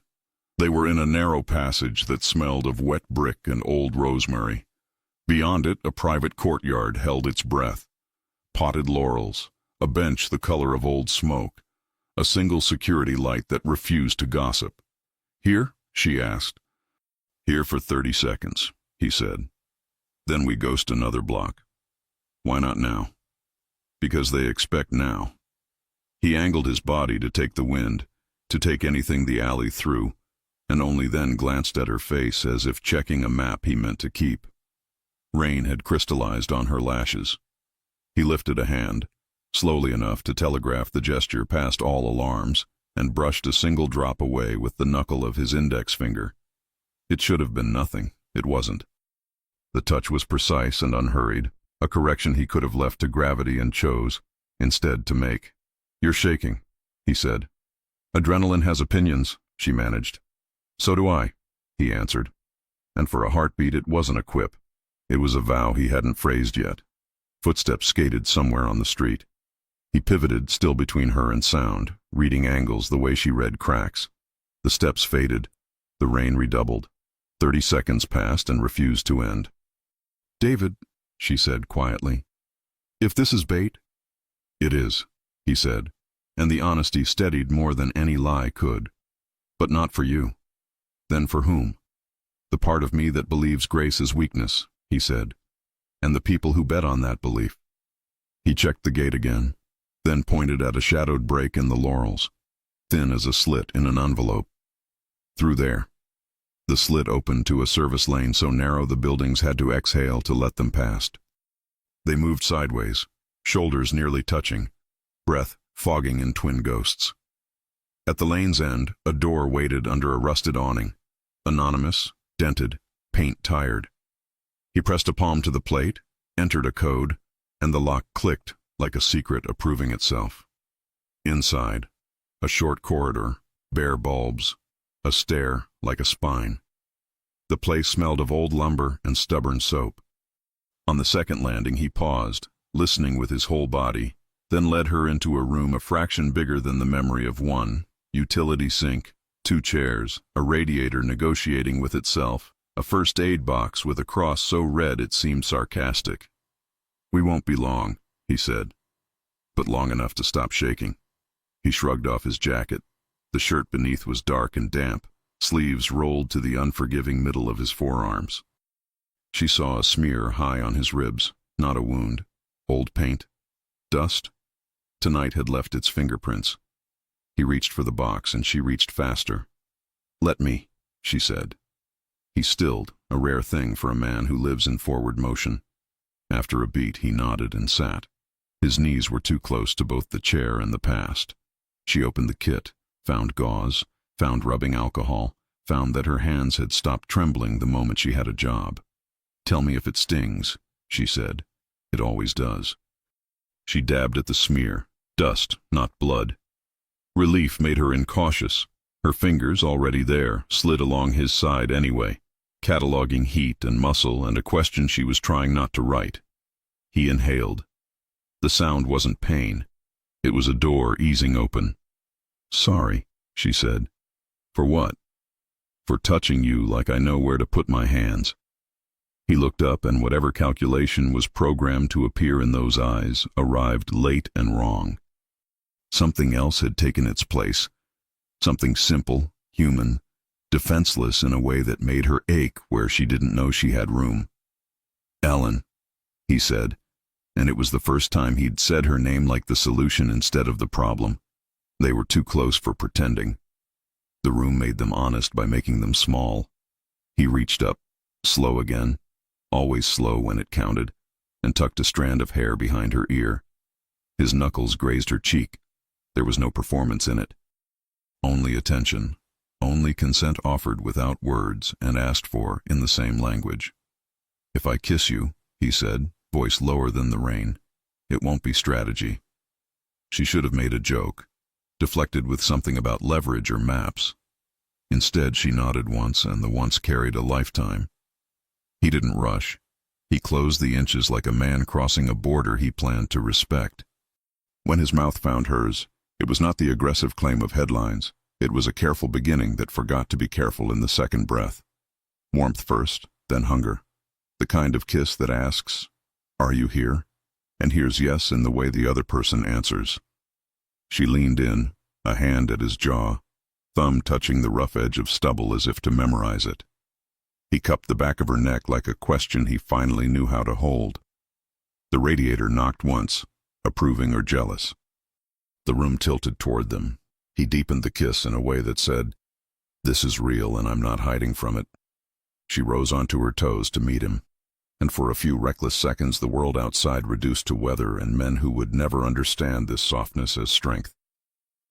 They were in a narrow passage that smelled of wet brick and old rosemary. Beyond it, a private courtyard held its breath. Potted laurels, a bench the color of old smoke, a single security light that refused to gossip. "Here?" she asked. "Here for 30 seconds, he said. "Then we ghost another block." "Why not now?" "Because they expect now." He angled his body to take the wind, to take anything the alley threw, and only then glanced at her face as if checking a map he meant to keep. Rain had crystallized on her lashes. He lifted a hand, slowly enough to telegraph the gesture past all alarms, and brushed a single drop away with the knuckle of his index finger. It should have been nothing. It wasn't. The touch was precise and unhurried, a correction he could have left to gravity and chose, instead, to make. "You're shaking," he said. "Adrenaline has opinions," she managed. "So do I," he answered. And for a heartbeat, it wasn't a quip. It was a vow he hadn't phrased yet. Footsteps skated somewhere on the street. He pivoted, still between her and sound, reading angles the way she read cracks. The steps faded. The rain redoubled. 30 seconds passed and refused to end. "David," she said quietly, "if this is bait—" "It is," he said, and the honesty steadied more than any lie could. "But not for you." "Then for whom?" "The part of me that believes grace is weakness," he said, "and the people who bet on that belief." He checked the gate again, then pointed at a shadowed break in the laurels, thin as a slit in an envelope. "Through there." The slit opened to a service lane so narrow the buildings had to exhale to let them past. They moved sideways, shoulders nearly touching, breath fogging in twin ghosts. At the lane's end, a door waited under a rusted awning, anonymous, dented, paint-tired. He pressed a palm to the plate, entered a code, and the lock clicked like a secret approving itself. Inside, a short corridor, bare bulbs, a stair like a spine. The place smelled of old lumber and stubborn soap. On the second landing he paused, listening with his whole body, then led her into a room a fraction bigger than the memory of one, utility sink, 2 chairs, a radiator negotiating with itself, a first aid box with a cross so red it seemed sarcastic. "We won't be long," he said, but long enough to stop shaking. He shrugged off his jacket. The shirt beneath was dark and damp, sleeves rolled to the unforgiving middle of his forearms. She saw a smear high on his ribs, not a wound. Old paint? Dust? Tonight had left its fingerprints. He reached for the box, and she reached faster. "Let me," she said. He stilled, a rare thing for a man who lives in forward motion. After a beat, he nodded and sat. His knees were too close to both the chair and the past. She opened the kit, found gauze, found rubbing alcohol, found that her hands had stopped trembling the moment she had a job. "Tell me if it stings," she said. "It always does." She dabbed at the smear. Dust, not blood. Relief made her incautious. Her fingers, already there, slid along his side anyway, cataloging heat and muscle and a question she was trying not to write. He inhaled. The sound wasn't pain. It was a door easing open. "Sorry," she said. "For what?" "For touching you like I know where to put my hands." He looked up, and whatever calculation was programmed to appear in those eyes arrived late and wrong. Something else had taken its place. Something simple, human, defenseless in a way that made her ache where she didn't know she had room. "Ellen," he said, and it was the first time he'd said her name like the solution instead of the problem. They were too close for pretending. The room made them honest by making them small. He reached up, slow again, always slow when it counted, and tucked a strand of hair behind her ear. His knuckles grazed her cheek. There was no performance in it. Only attention, only consent offered without words and asked for in the same language. "If I kiss you," he said, voice lower than the rain. It won't be strategy. She should have made a joke, deflected with something about leverage or maps. Instead, she nodded once, and the once carried a lifetime. He didn't rush. He closed the inches like a man crossing a border he planned to respect. When his mouth found hers, it was not the aggressive claim of headlines. It was a careful beginning that forgot to be careful in the second breath. Warmth first, then hunger. The kind of kiss that asks, "Are you here?" and hears yes in the way the other person answers. She leaned in, a hand at his jaw, thumb touching the rough edge of stubble as if to memorize it. He cupped the back of her neck like a question he finally knew how to hold. The radiator knocked once, approving or jealous. The room tilted toward them. He deepened the kiss in a way that said, "This is real and I'm not hiding from it." She rose onto her toes to meet him, and for a few reckless seconds the world outside reduced to weather and men who would never understand this softness as strength.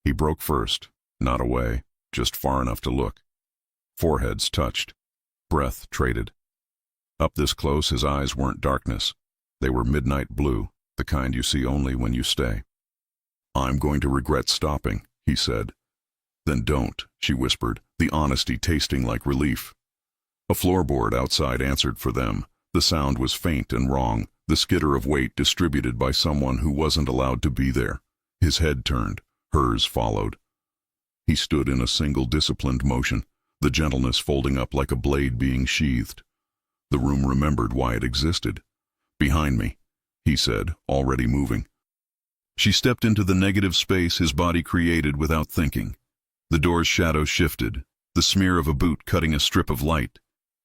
He broke first, not away, just far enough to look. Foreheads touched. Breath traded. Up this close, his eyes weren't darkness. They were midnight blue, the kind you see only when you stay. "I'm going to regret stopping," he said. "Then don't," she whispered, the honesty tasting like relief. A floorboard outside answered for them. The sound was faint and wrong, the skitter of weight distributed by someone who wasn't allowed to be there. His head turned. Hers followed. He stood in a single disciplined motion, the gentleness folding up like a blade being sheathed. The room remembered why it existed. "Behind me," he said, already moving. She stepped into the negative space his body created without thinking. The door's shadow shifted, the smear of a boot cutting a strip of light.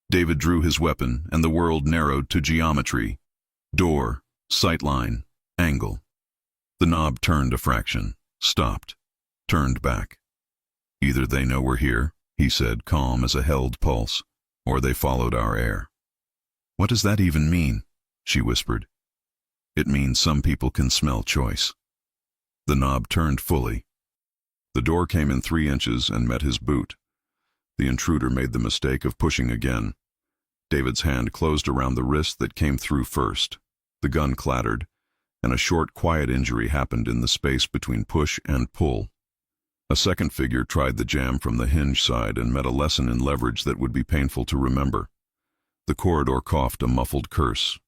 David drew his weapon, and the world narrowed to geometry. Door, sightline, angle. The knob turned a fraction, stopped, turned back. "Either they know we're here," he said, calm as a held pulse, "or they followed our air." "What does that even mean?" she whispered. "It means some people can smell choice." The knob turned fully. The door came in 3 inches and met his boot. The intruder made the mistake of pushing again. David's hand closed around the wrist that came through first. The gun clattered, and a short, quiet injury happened in the space between push and pull. A second figure tried the jam from the hinge side and met a lesson in leverage that would be painful to remember. The corridor coughed a muffled curse,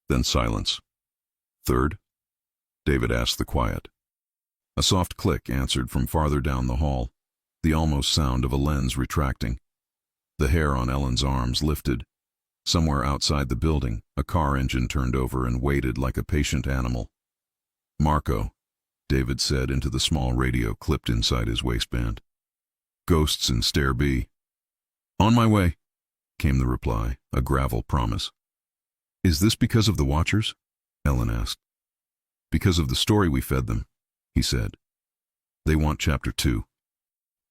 then silence. "Third?" David asked the quiet. A soft click answered from farther down the hall, the almost sound of a lens retracting. The hair on Ellen's arms lifted. Somewhere outside the building, a car engine turned over and waited like a patient animal. "Marco," David said into the small radio clipped inside his waistband. "Ghosts in Stair B." "On my way," came the reply, a gravel promise. "Is this because of the Watchers?" Ellen asked. "Because of the story we fed them," he said. "They want Chapter 2.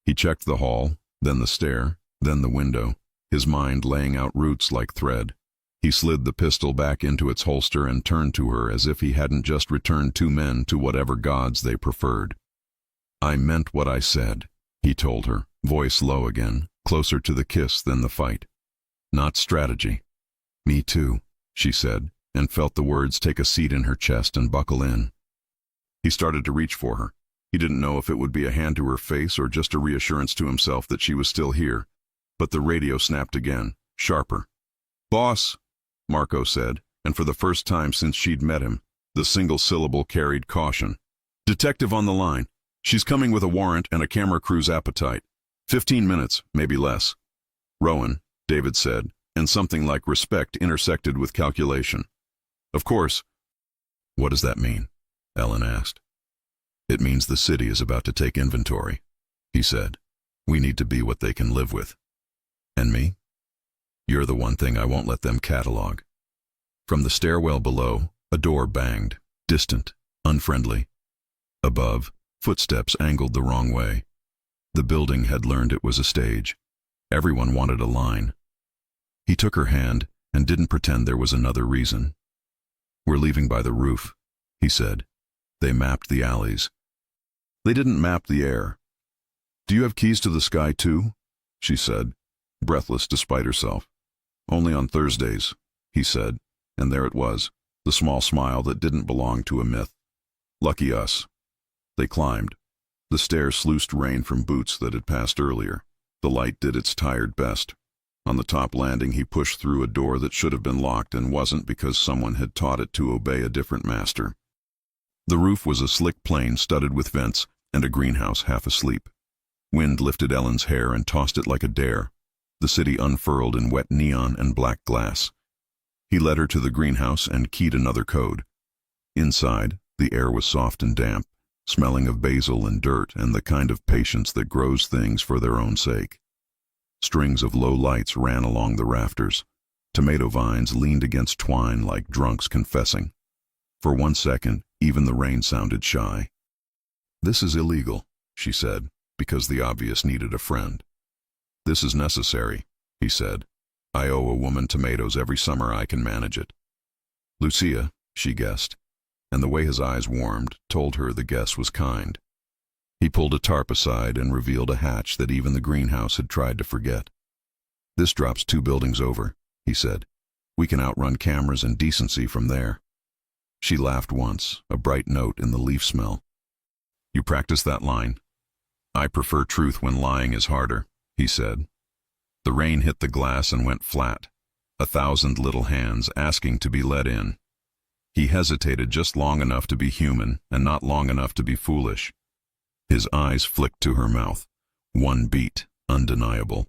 He checked the hall, then the stair, then the window, his mind laying out routes like thread. He slid the pistol back into its holster and turned to her as if he hadn't just returned 2 men to whatever gods they preferred. "I meant what I said," he told her, voice low again, closer to the kiss than the fight. "Not strategy." "Me too," she said, and felt the words take a seat in her chest and buckle in. He started to reach for her. He didn't know if it would be a hand to her face or just a reassurance to himself that she was still here. But the radio snapped again, sharper. "Boss," Marco said, and for the first time since she'd met him, the single syllable carried caution. "Detective on the line. She's coming with a warrant and a camera crew's appetite. 15 minutes, maybe less." "Rowan," David said, and something like respect intersected with calculation. "Of course." "What does that mean?" Ellen asked. "It means the city is about to take inventory," he said. "We need to be what they can live with." "And me? You're the one thing I won't let them catalog." From the stairwell below, a door banged, distant, unfriendly. Above, footsteps angled the wrong way. The building had learned it was a stage. Everyone wanted a line. He took her hand and didn't pretend there was another reason. "We're leaving by the roof," he said. They mapped the alleys. They didn't map the air. "Do you have keys to the sky too?" she said, breathless despite herself. "Only on Thursdays," he said, and there it was. the small smile that didn't belong to a myth. Lucky us. They climbed. The stairs sluiced rain from boots that had passed earlier. The light did its tired best. On the top landing, he pushed through a door that should have been locked and wasn't because someone had taught it to obey a different master. The roof was a slick plane studded with vents and a greenhouse half asleep. Wind lifted Ellen's hair and tossed it like a dare. The city unfurled in wet neon and black glass. He led her to the greenhouse and keyed another code. Inside, the air was soft and damp, smelling of basil and dirt and the kind of patience that grows things for their own sake. Strings of low lights ran along the rafters. Tomato vines leaned against twine like drunks confessing. For 1 second, even the rain sounded shy. "This is illegal," she said, because the obvious needed a friend. "This is necessary," he said. "I owe a woman tomatoes every summer I can manage it." "Lucia," she guessed, and the way his eyes warmed told her the guess was kind. He pulled a tarp aside and revealed a hatch that even the greenhouse had tried to forget. "This drops 2 buildings over," he said. "We can outrun cameras and decency from there." She laughed once, a bright note in the leaf smell. "You practice that line?" "I prefer truth when lying is harder," he said. The rain hit the glass and went flat, 1,000 little hands asking to be let in. He hesitated just long enough to be human and not long enough to be foolish. His eyes flicked to her mouth. 1 beat, undeniable.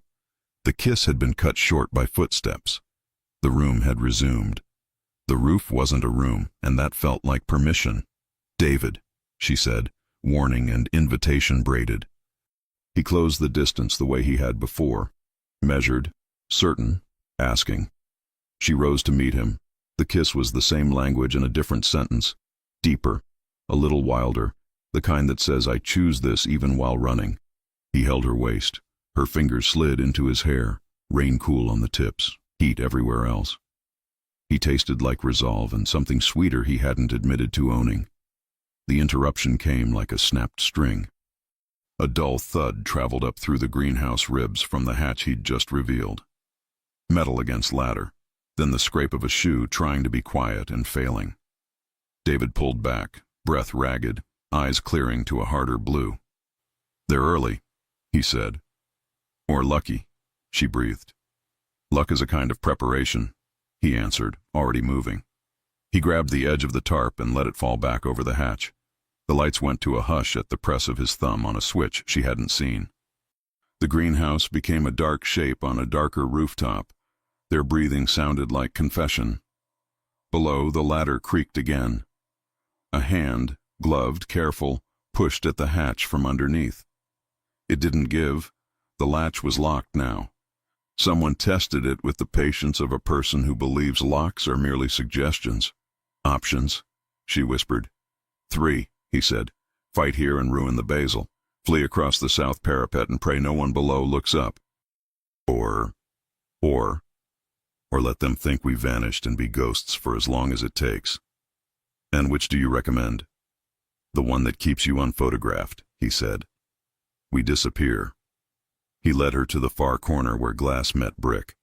The kiss had been cut short by footsteps. The room had resumed. The roof wasn't a room, and that felt like permission. "David," she said, warning and invitation braided. He closed the distance the way he had before. Measured, certain, asking. She rose to meet him. The kiss was the same language in a different sentence. Deeper, a little wilder, the kind that says, "I choose this even while running." He held her waist. Her fingers slid into his hair, rain cool on the tips, heat everywhere else. He tasted like resolve and something sweeter he hadn't admitted to owning. The interruption came like a snapped string. A dull thud traveled up through the greenhouse ribs from the hatch he'd just revealed. Metal against ladder, then the scrape of a shoe trying to be quiet and failing. David pulled back, breath ragged, eyes clearing to a harder blue. "They're early," he said. "Or lucky," she breathed. "Luck is a kind of preparation," he answered, already moving. He grabbed the edge of the tarp and let it fall back over the hatch. The lights went to a hush at the press of his thumb on a switch she hadn't seen. The greenhouse became a dark shape on a darker rooftop. Their breathing sounded like confession. Below, the ladder creaked again. A hand, gloved, careful, pushed at the hatch from underneath. It didn't give. The latch was locked now. Someone tested it with the patience of a person who believes locks are merely suggestions. "Options," she whispered. 3, he said. "Fight here and ruin the basil. Flee across the south parapet and pray no one below looks up. Or let them think we vanished and be ghosts for as long as it takes." "And which do you recommend?" "The one that keeps you unphotographed," he said. "We disappear." He led her to the far corner where glass met brick.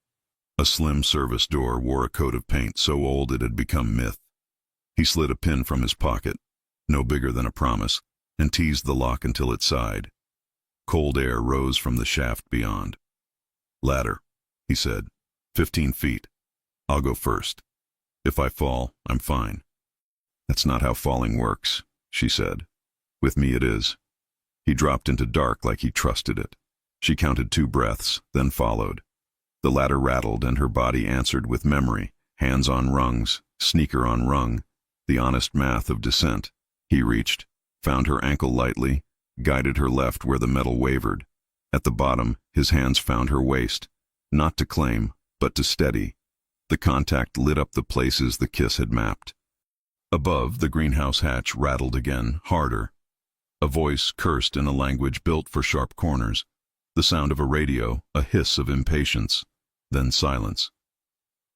A slim service door wore a coat of paint so old it had become myth. He slid a pin from his pocket, no bigger than a promise, and teased the lock until it sighed. Cold air rose from the shaft beyond. "Ladder," he said. 15 feet. I'll go first. If I fall, I'm fine." "That's not how falling works," she said. "With me it is." He dropped into dark like he trusted it. She counted 2 breaths, then followed. The ladder rattled and her body answered with memory, hands on rungs, sneaker on rung, the honest math of descent. He reached, found her ankle lightly, guided her left where the metal wavered. At the bottom, his hands found her waist, not to claim, but to steady. The contact lit up the places the kiss had mapped. Above, the greenhouse hatch rattled again, harder. A voice cursed in a language built for sharp corners. The sound of a radio, a hiss of impatience. Then silence.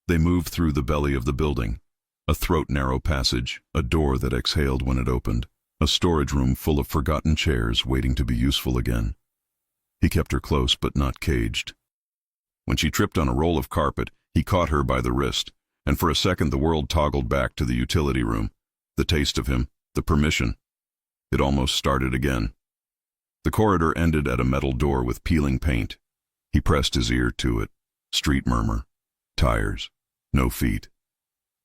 They moved through the belly of the building. A throat-narrow passage, a door that exhaled when it opened. A storage room full of forgotten chairs waiting to be useful again. He kept her close but not caged. When she tripped on a roll of carpet, he caught her by the wrist. and for a second the world toggled back to the utility room. The taste of him, the permission. It almost started again. The corridor ended at a metal door with peeling paint. He pressed his ear to it. Street murmur. Tires. No feet.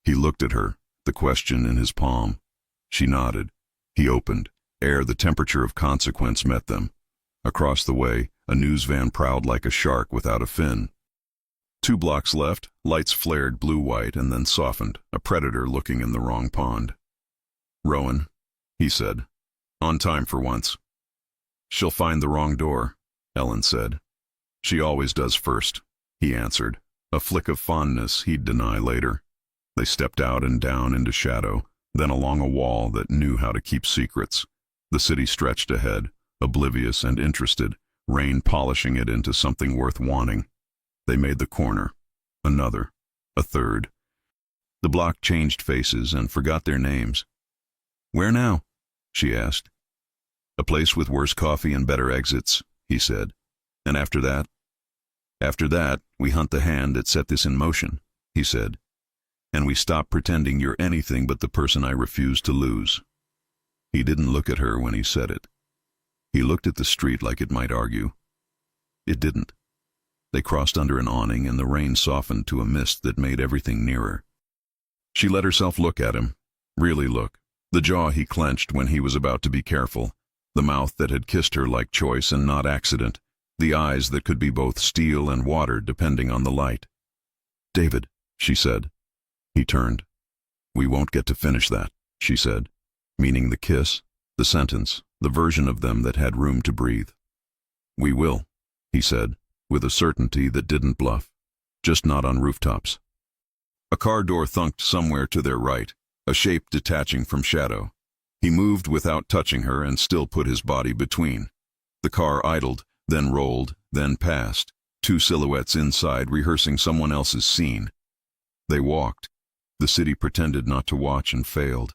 He looked at her, the question in his palm. She nodded. He opened, ere the temperature of consequence met them. Across the way, a news van prowled like a shark without a fin. 2 blocks left, lights flared blue-white and then softened, a predator looking in the wrong pond. "Rowan," he said. "On time for once." "She'll find the wrong door," Ellen said. "She always does first," he answered, a flick of fondness he'd deny later. They stepped out and down into shadow, then along a wall that knew how to keep secrets. The city stretched ahead, oblivious and interested, rain polishing it into something worth wanting. They made the corner. Another. A third. The block changed faces and forgot their names. "Where now?" she asked. "A place with worse coffee and better exits," he said. "And after that?" "After that, we hunt the hand that set this in motion," he said. "And we stop pretending you're anything but the person I refuse to lose." He didn't look at her when he said it. He looked at the street like it might argue. It didn't. They crossed under an awning and the rain softened to a mist that made everything nearer. She let herself look at him. Really look. The jaw he clenched when he was about to be careful. The mouth that had kissed her like choice and not accident. The eyes that could be both steel and water depending on the light. "David," she said. He turned. "We won't get to finish that," she said, meaning the kiss, the sentence, the version of them that had room to breathe. "We will," he said, with a certainty that didn't bluff. "Just not on rooftops." A car door thunked somewhere to their right, a shape detaching from shadow. He moved without touching her and still put his body between. The car idled, then rolled, then passed, 2 silhouettes inside rehearsing someone else's scene. They walked. The city pretended not to watch and failed.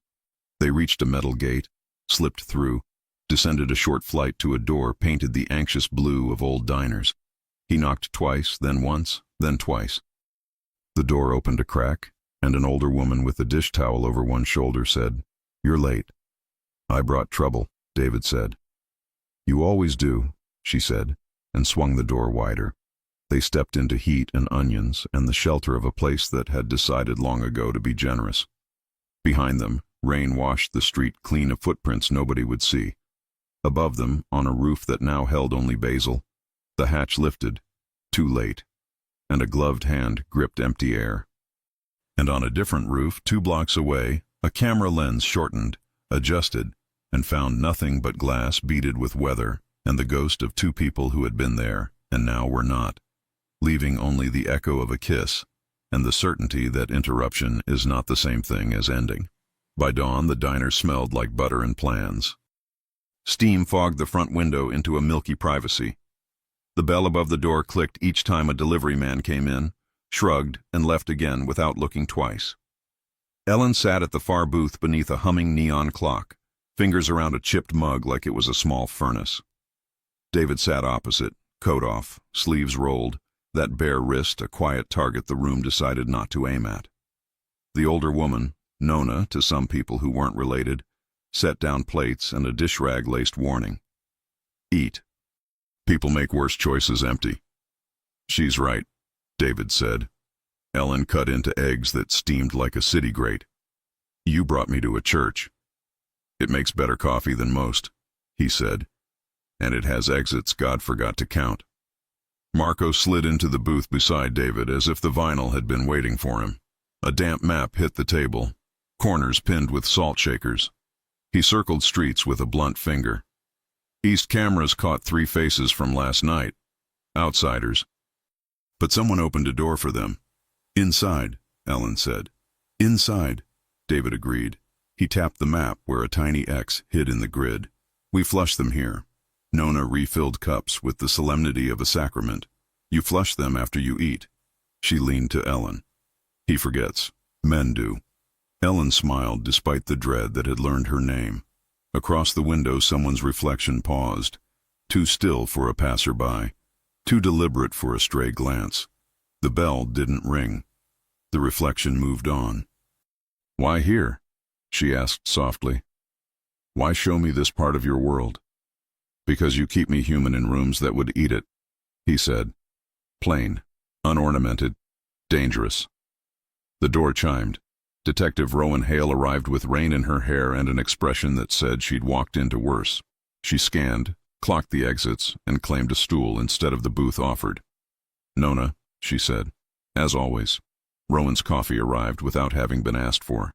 They reached a metal gate, slipped through, descended a short flight to a door painted the anxious blue of old diners. He knocked twice, then once, then twice. The door opened a crack, and an older woman with a dish towel over one shoulder said, "You're late." "I brought trouble," David said. "You always do," she said, and swung the door wider. They stepped into heat and onions and the shelter of a place that had decided long ago to be generous. Behind them, rain washed the street clean of footprints nobody would see. Above them, on a roof that now held only basil, the hatch lifted, too late, and a gloved hand gripped empty air. And on a different roof, 2 blocks away, a camera lens shortened, adjusted, and found nothing but glass beaded with weather and the ghost of 2 people who had been there and now were not, leaving only the echo of a kiss and the certainty that interruption is not the same thing as ending. By dawn, the diner smelled like butter and plans. Steam fogged the front window into a milky privacy. The bell above the door clicked each time a delivery man came in, shrugged, and left again without looking twice. Ellen sat at the far booth beneath a humming neon clock, fingers around a chipped mug like it was a small furnace. David sat opposite, coat off, sleeves rolled, that bare wrist a quiet target the room decided not to aim at. The older woman, Nona to some people who weren't related, set down plates and a dish rag-laced warning. "Eat. People make worse choices empty." "She's right," David said. Ellen cut into eggs that steamed like a city grate. "You brought me to a church." "It makes better coffee than most," he said. "And it has exits God forgot to count." Marco slid into the booth beside David as if the vinyl had been waiting for him. A damp map hit the table, corners pinned with salt shakers. He circled streets with a blunt finger. East cameras caught 3 faces from last night. Outsiders. But someone opened a door for them. "Inside," Ellen said. "Inside," David agreed. He tapped the map where a tiny X hid in the grid. "We flush them here." Nona refilled cups with the solemnity of a sacrament. "You flush them after you eat." She leaned to Ellen. "He forgets. Men do." Ellen smiled despite the dread that had learned her name. Across the window someone's reflection paused, too still for a passerby, too deliberate for a stray glance. The bell didn't ring. The reflection moved on. "Why here?" she asked softly. "Why show me this part of your world?" "Because you keep me human in rooms that would eat it," he said. "Plain, unornamented, dangerous." The door chimed. Detective Rowan Hale arrived with rain in her hair and an expression that said she'd walked into worse. She scanned, clocked the exits, and claimed a stool instead of the booth offered. "Nona," she said. As always, Rowan's coffee arrived without having been asked for.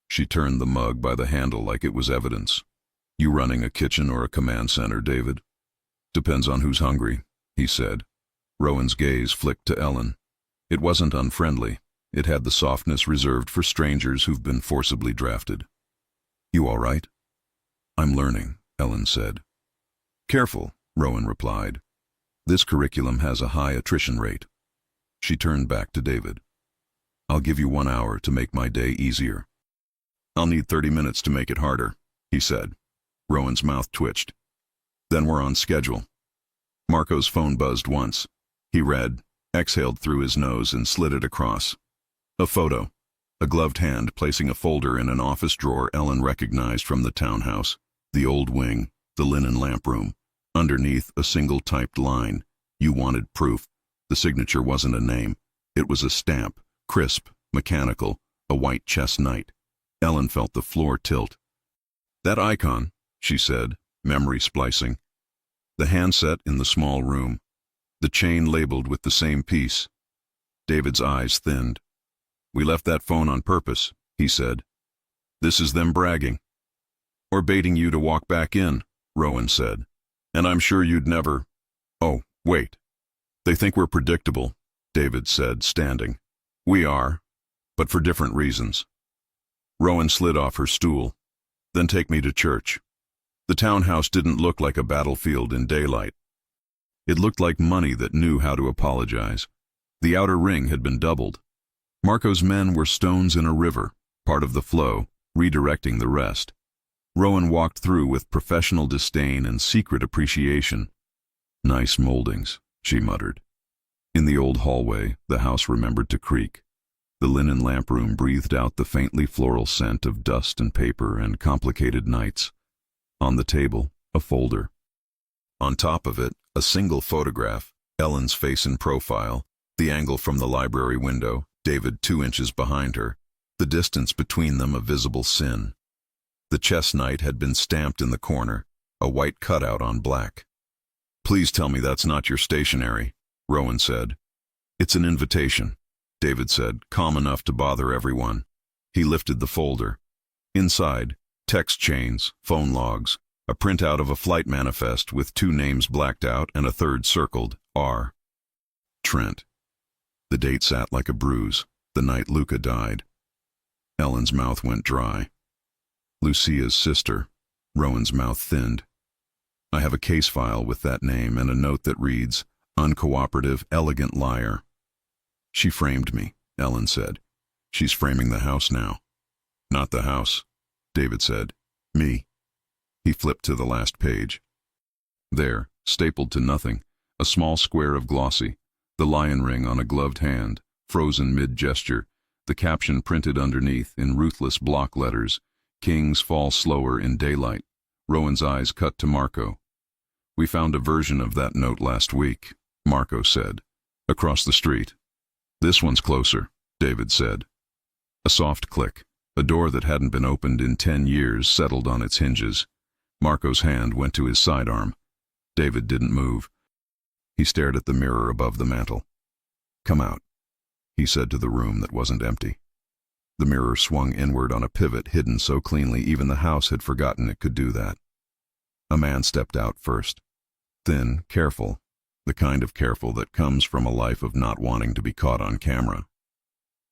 She turned the mug by the handle like it was evidence. "You running a kitchen or a command center, David?" "Depends on who's hungry," he said. Rowan's gaze flicked to Ellen. It wasn't unfriendly. It had the softness reserved for strangers who've been forcibly drafted. "You all right?" "I'm learning," Ellen said. "Careful," Rowan replied. "This curriculum has a high attrition rate." She turned back to David. "I'll give you 1 hour to make my day easier." "I'll need 30 minutes to make it harder," he said. Rowan's mouth twitched. "Then we're on schedule." Marco's phone buzzed once. He read, exhaled through his nose, and slid it across. A photo. A gloved hand placing a folder in an office drawer Ellen recognized from the townhouse. The old wing, the linen lamp room. Underneath, a single typed line. "You wanted proof." The signature wasn't a name. It was a stamp, crisp, mechanical, a white chess knight. Ellen felt the floor tilt. "That icon," she said, memory splicing. The handset in the small room. The chain labeled with the same piece. David's eyes thinned. "We left that phone on purpose," he said. "This is them bragging." "Or baiting you to walk back in," Rowan said. "And I'm sure you'd never—" "Oh, wait. They think we're predictable," David said, standing. "We are, but for different reasons." Rowan slid off her stool. "Then take me to church." The townhouse didn't look like a battlefield in daylight. It looked like money that knew how to apologize. The outer ring had been doubled. Marco's men were stones in a river, part of the flow, redirecting the rest. Rowan walked through with professional disdain and secret appreciation. "Nice moldings," she muttered. In the old hallway, the house remembered to creak. The linen lamp room breathed out the faintly floral scent of dust and paper and complicated nights. On the table, a folder. On top of it, a single photograph, Ellen's face in profile, the angle from the library window, David 2 inches behind her, the distance between them a visible sin. The chess knight had been stamped in the corner, a white cutout on black. "Please tell me that's not your stationery," Rowan said. "It's an invitation," David said, calm enough to bother everyone. He lifted the folder. Inside, text chains, phone logs, a printout of a flight manifest with 2 names blacked out and a third circled, R. Trent. The date sat like a bruise, the night Luca died. Ellen's mouth went dry. "Lucia's sister." Rowan's mouth thinned. "I have a case file with that name and a note that reads, 'Uncooperative, elegant liar.'" "She framed me," Ellen said. "She's framing the house now." "Not the house," David said. "Me." He flipped to the last page. There, stapled to nothing, a small square of glossy, the lion ring on a gloved hand, frozen mid-gesture, the caption printed underneath in ruthless block letters, "Kings fall slower in daylight." Rowan's eyes cut to Marco. "We found a version of that note last week," Marco said. "Across the street." "This one's closer," David said. A soft click. A door that hadn't been opened in 10 years settled on its hinges. Marco's hand went to his sidearm. David didn't move. He stared at the mirror above the mantel. "Come out," he said to the room that wasn't empty. The mirror swung inward on a pivot hidden so cleanly even the house had forgotten it could do that. A man stepped out first. Thin, careful, the kind of careful that comes from a life of not wanting to be caught on camera.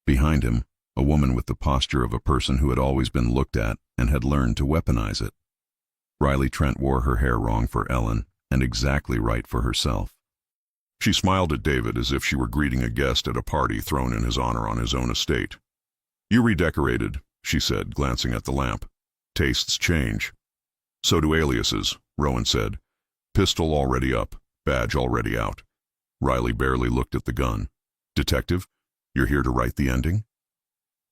Behind him, a woman with the posture of a person who had always been looked at and had learned to weaponize it. Riley Trent wore her hair wrong for Ellen and exactly right for herself. She smiled at David as if she were greeting a guest at a party thrown in his honor on his own estate. "You redecorated," she said, glancing at the lamp. "Tastes change." "So do aliases," Rowan said. "Pistol already up, badge already out." Riley barely looked at the gun. "Detective?" You're here to write the ending?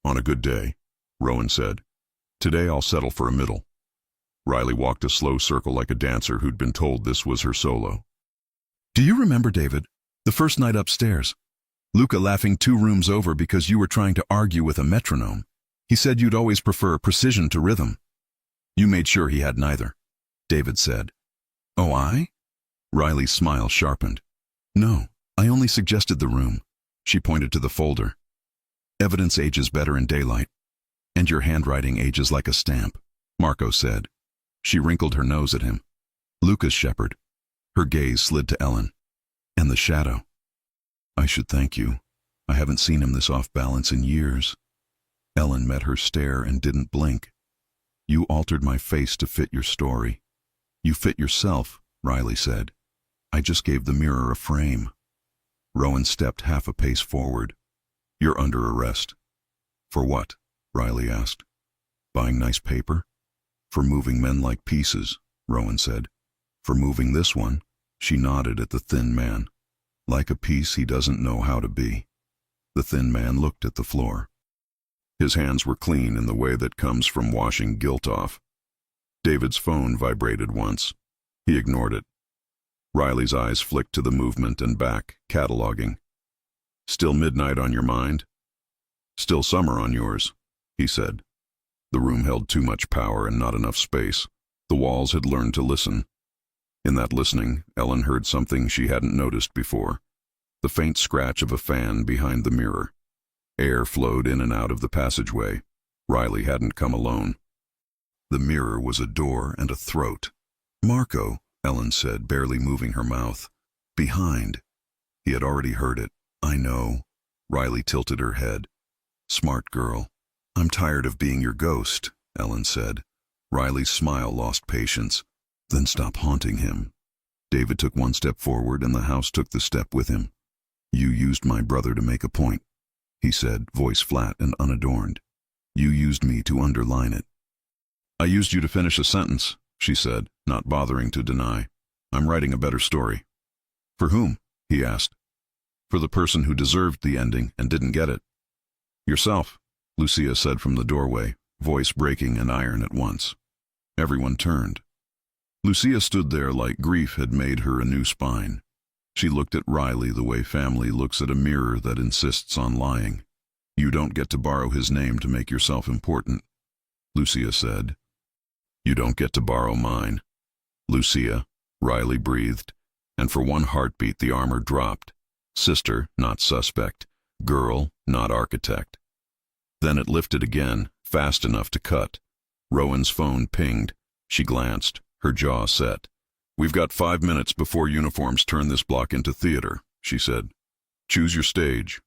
On a good day, Rowan said. Today I'll settle for a middle. Riley walked a slow circle like a dancer who'd been told this was her solo. Do you remember, David, the first night upstairs? Luca laughing 2 rooms over because you were trying to argue with a metronome. He said you'd always prefer precision to rhythm. You made sure he had neither, David said. Oh, I? Riley's smile sharpened. No, I only suggested the room. She pointed to the folder. Evidence ages better in daylight. And your handwriting ages like a stamp, Marco said. She wrinkled her nose at him. Luca's shepherd. Her gaze slid to Ellen. And the shadow. I should thank you. I haven't seen him this off balance in years. Ellen met her stare and didn't blink. You altered my face to fit your story. You fit yourself, Riley said. I just gave the mirror a frame. Rowan stepped half a pace forward. You're under arrest. For what? Riley asked. Buying nice paper? For moving men like pieces, Rowan said. For moving this one, she nodded at the thin man. Like a piece he doesn't know how to be. The thin man looked at the floor. His hands were clean in the way that comes from washing guilt off. David's phone vibrated once. He ignored it. Riley's eyes flicked to the movement and back, cataloging. Still midnight on your mind? Still summer on yours, he said. The room held too much power and not enough space. The walls had learned to listen. In that listening, Ellen heard something she hadn't noticed before. The faint scratch of a fan behind the mirror. Air flowed in and out of the passageway. Riley hadn't come alone. The mirror was a door and a throat. Marco, Ellen said, barely moving her mouth. Behind. He had already heard it. I know. Riley tilted her head. Smart girl. I'm tired of being your ghost, Ellen said. Riley's smile lost patience. Then stop haunting him. David took 1 step forward and the house took the step with him. You used my brother to make a point, he said, voice flat and unadorned. You used me to underline it. I used you to finish a sentence, she said, not bothering to deny. I'm writing a better story. For whom? He asked. For the person who deserved the ending and didn't get it. Yourself, Lucia said from the doorway, voice breaking and iron at once. Everyone turned. Lucia stood there like grief had made her a new spine. She looked at Riley the way family looks at a mirror that insists on lying. You don't get to borrow his name to make yourself important, Lucia said. You don't get to borrow mine. Lucia, Riley breathed, and for one heartbeat the armor dropped. Sister, not suspect. Girl, not architect. Then it lifted again, fast enough to cut. Rowan's phone pinged. She glanced, her jaw set. We've got 5 minutes before uniforms turn this block into theater, she said. Choose your stage.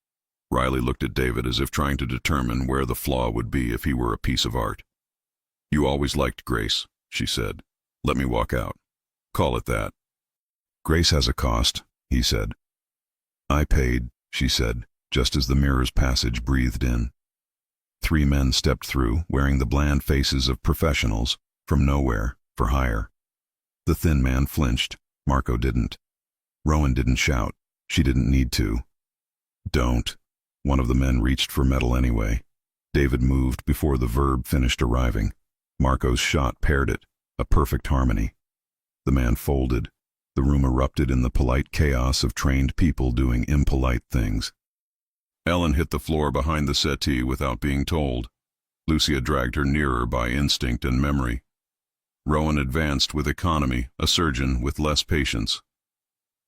Riley looked at David as if trying to determine where the flaw would be if he were a piece of art. You always liked Grace, she said. Let me walk out. Call it that. Grace has a cost, he said. I paid, she said, just as the mirror's passage breathed in. 3 men stepped through, wearing the bland faces of professionals, from nowhere, for hire. The thin man flinched. Marco didn't. Rowan didn't shout. She didn't need to. Don't. One of the men reached for metal anyway. David moved before the verb finished arriving. Marco's shot paired it, a perfect harmony. The man folded. The room erupted in the polite chaos of trained people doing impolite things. Ellen hit the floor behind the settee without being told. Lucia dragged her nearer by instinct and memory. Rowan advanced with economy, a surgeon with less patience.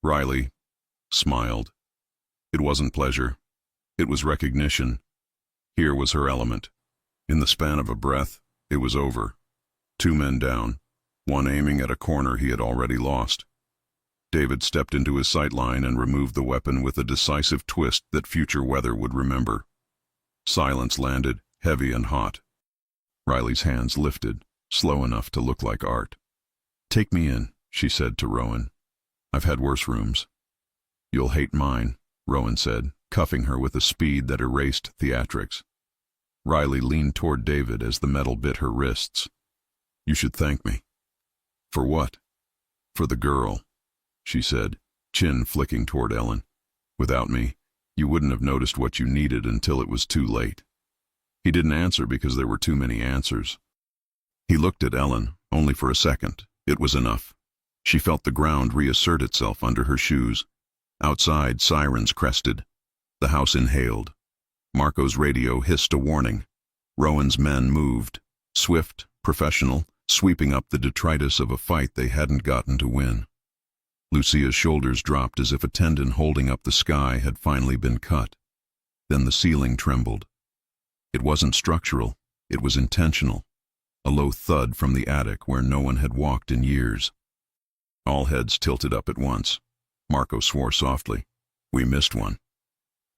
Riley smiled. It wasn't pleasure. It was recognition. Here was her element. In the span of a breath, it was over. 2 men down, one aiming at a corner he had already lost. David stepped into his sight line and removed the weapon with a decisive twist that future weather would remember. Silence landed, heavy and hot. Riley's hands lifted, slow enough to look like art. Take me in, she said to Rowan. I've had worse rooms. You'll hate mine, Rowan said, cuffing her with a speed that erased theatrics. Riley leaned toward David as the metal bit her wrists. You should thank me. For what? For the girl, she said, chin flicking toward Ellen. Without me, You wouldn't have noticed what you needed until it was too late. He didn't answer because there were too many answers. He looked at Ellen, only for a second. It was enough. She felt the ground reassert itself under her shoes. Outside, sirens crested. The house inhaled. Marco's radio hissed a warning. Rowan's men moved, swift, professional, sweeping up the detritus of a fight they hadn't gotten to win. Lucia's shoulders dropped as if a tendon holding up the sky had finally been cut. Then the ceiling trembled. It wasn't structural, it was intentional. A low thud from the attic where no one had walked in years. All heads tilted up at once. Marco swore softly. We missed one.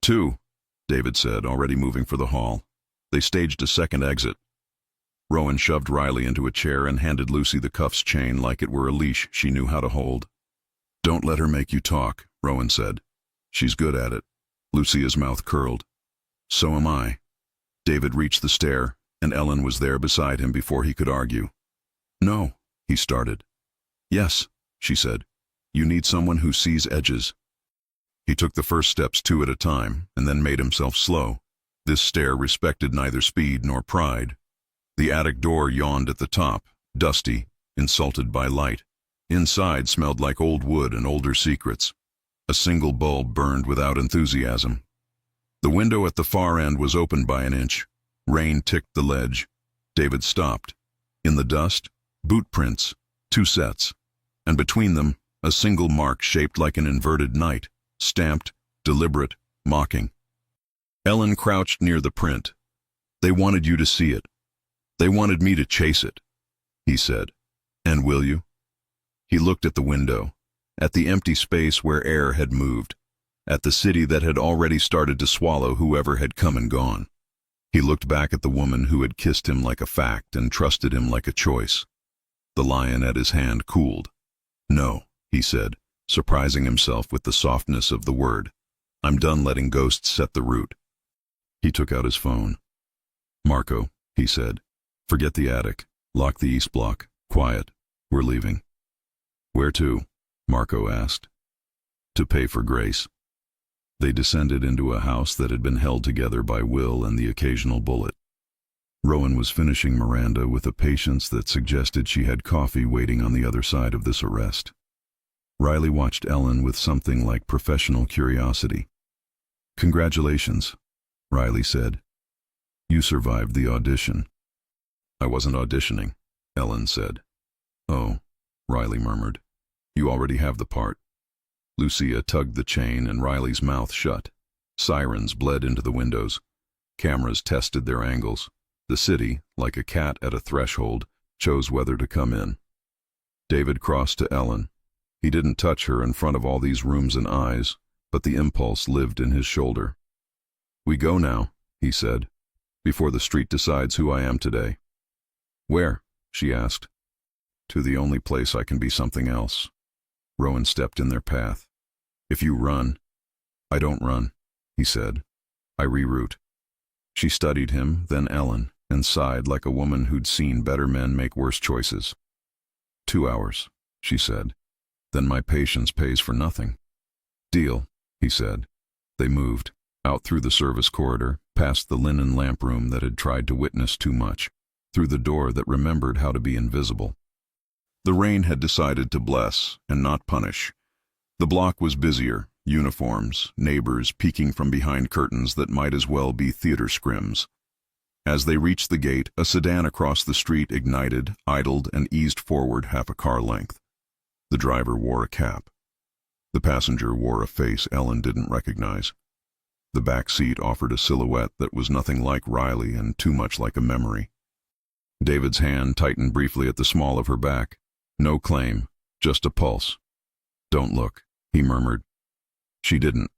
Two, David said, already moving for the hall. They staged a second exit. Rowan shoved Riley into a chair and handed Lucy the cuffs chain like it were a leash she knew how to hold. Don't let her make you talk, Rowan said. She's good at it. Lucia's mouth curled. So am I. David reached the stair, and Ellen was there beside him before he could argue. No, he started. Yes, she said. You need someone who sees edges. He took the first steps 2 at a time, and then made himself slow. This stair respected neither speed nor pride. The attic door yawned at the top, dusty, insulted by light. Inside smelled like old wood and older secrets. A single bulb burned without enthusiasm. The window at the far end was opened by an inch. Rain ticked the ledge. David stopped. In the dust, boot prints, 2 sets, and between them, a single mark shaped like an inverted knight, stamped, deliberate, mocking. Ellen crouched near the print. They wanted you to see it. They wanted me to chase it, he said. And will you? He looked at the window, at the empty space where air had moved, at the city that had already started to swallow whoever had come and gone. He looked back at the woman who had kissed him like a fact and trusted him like a choice. The lion at his hand cooled. No, he said, surprising himself with the softness of the word. I'm done letting ghosts set the route. He took out his phone. Marco, he said, forget the attic. Lock the east block. Quiet. We're leaving. Where to? Marco asked. To pay for Grace. They descended into a house that had been held together by will and the occasional bullet. Rowan was finishing Miranda with a patience that suggested she had coffee waiting on the other side of this arrest. Riley watched Ellen with something like professional curiosity. Congratulations, Riley said. You survived the audition. I wasn't auditioning, Ellen said. Oh, Riley murmured. You already have the part. Lucia tugged the chain and Riley's mouth shut. Sirens bled into the windows. Cameras tested their angles. The city, like a cat at a threshold, chose whether to come in. David crossed to Ellen. He didn't touch her in front of all these rooms and eyes, but the impulse lived in his shoulder. We go now, he said, before the street decides who I am today. Where? She asked. To the only place I can be something else. Rowan stepped in their path. If you run. I don't run, he said. I reroute. She studied him, then Ellen, and sighed like a woman who'd seen better men make worse choices. 2 hours, she said. Then my patience pays for nothing. Deal, he said. They moved, out through the service corridor, past the linen lamp room that had tried to witness too much, through the door that remembered how to be invisible. The rain had decided to bless and not punish. The block was busier, uniforms, neighbors peeking from behind curtains that might as well be theater scrims. As they reached the gate, a sedan across the street ignited, idled, and eased forward half a car length. The driver wore a cap. The passenger wore a face Ellen didn't recognize. The back seat offered a silhouette that was nothing like Riley and too much like a memory. David's hand tightened briefly at the small of her back. No claim, just a pulse. Don't look, he murmured. She didn't.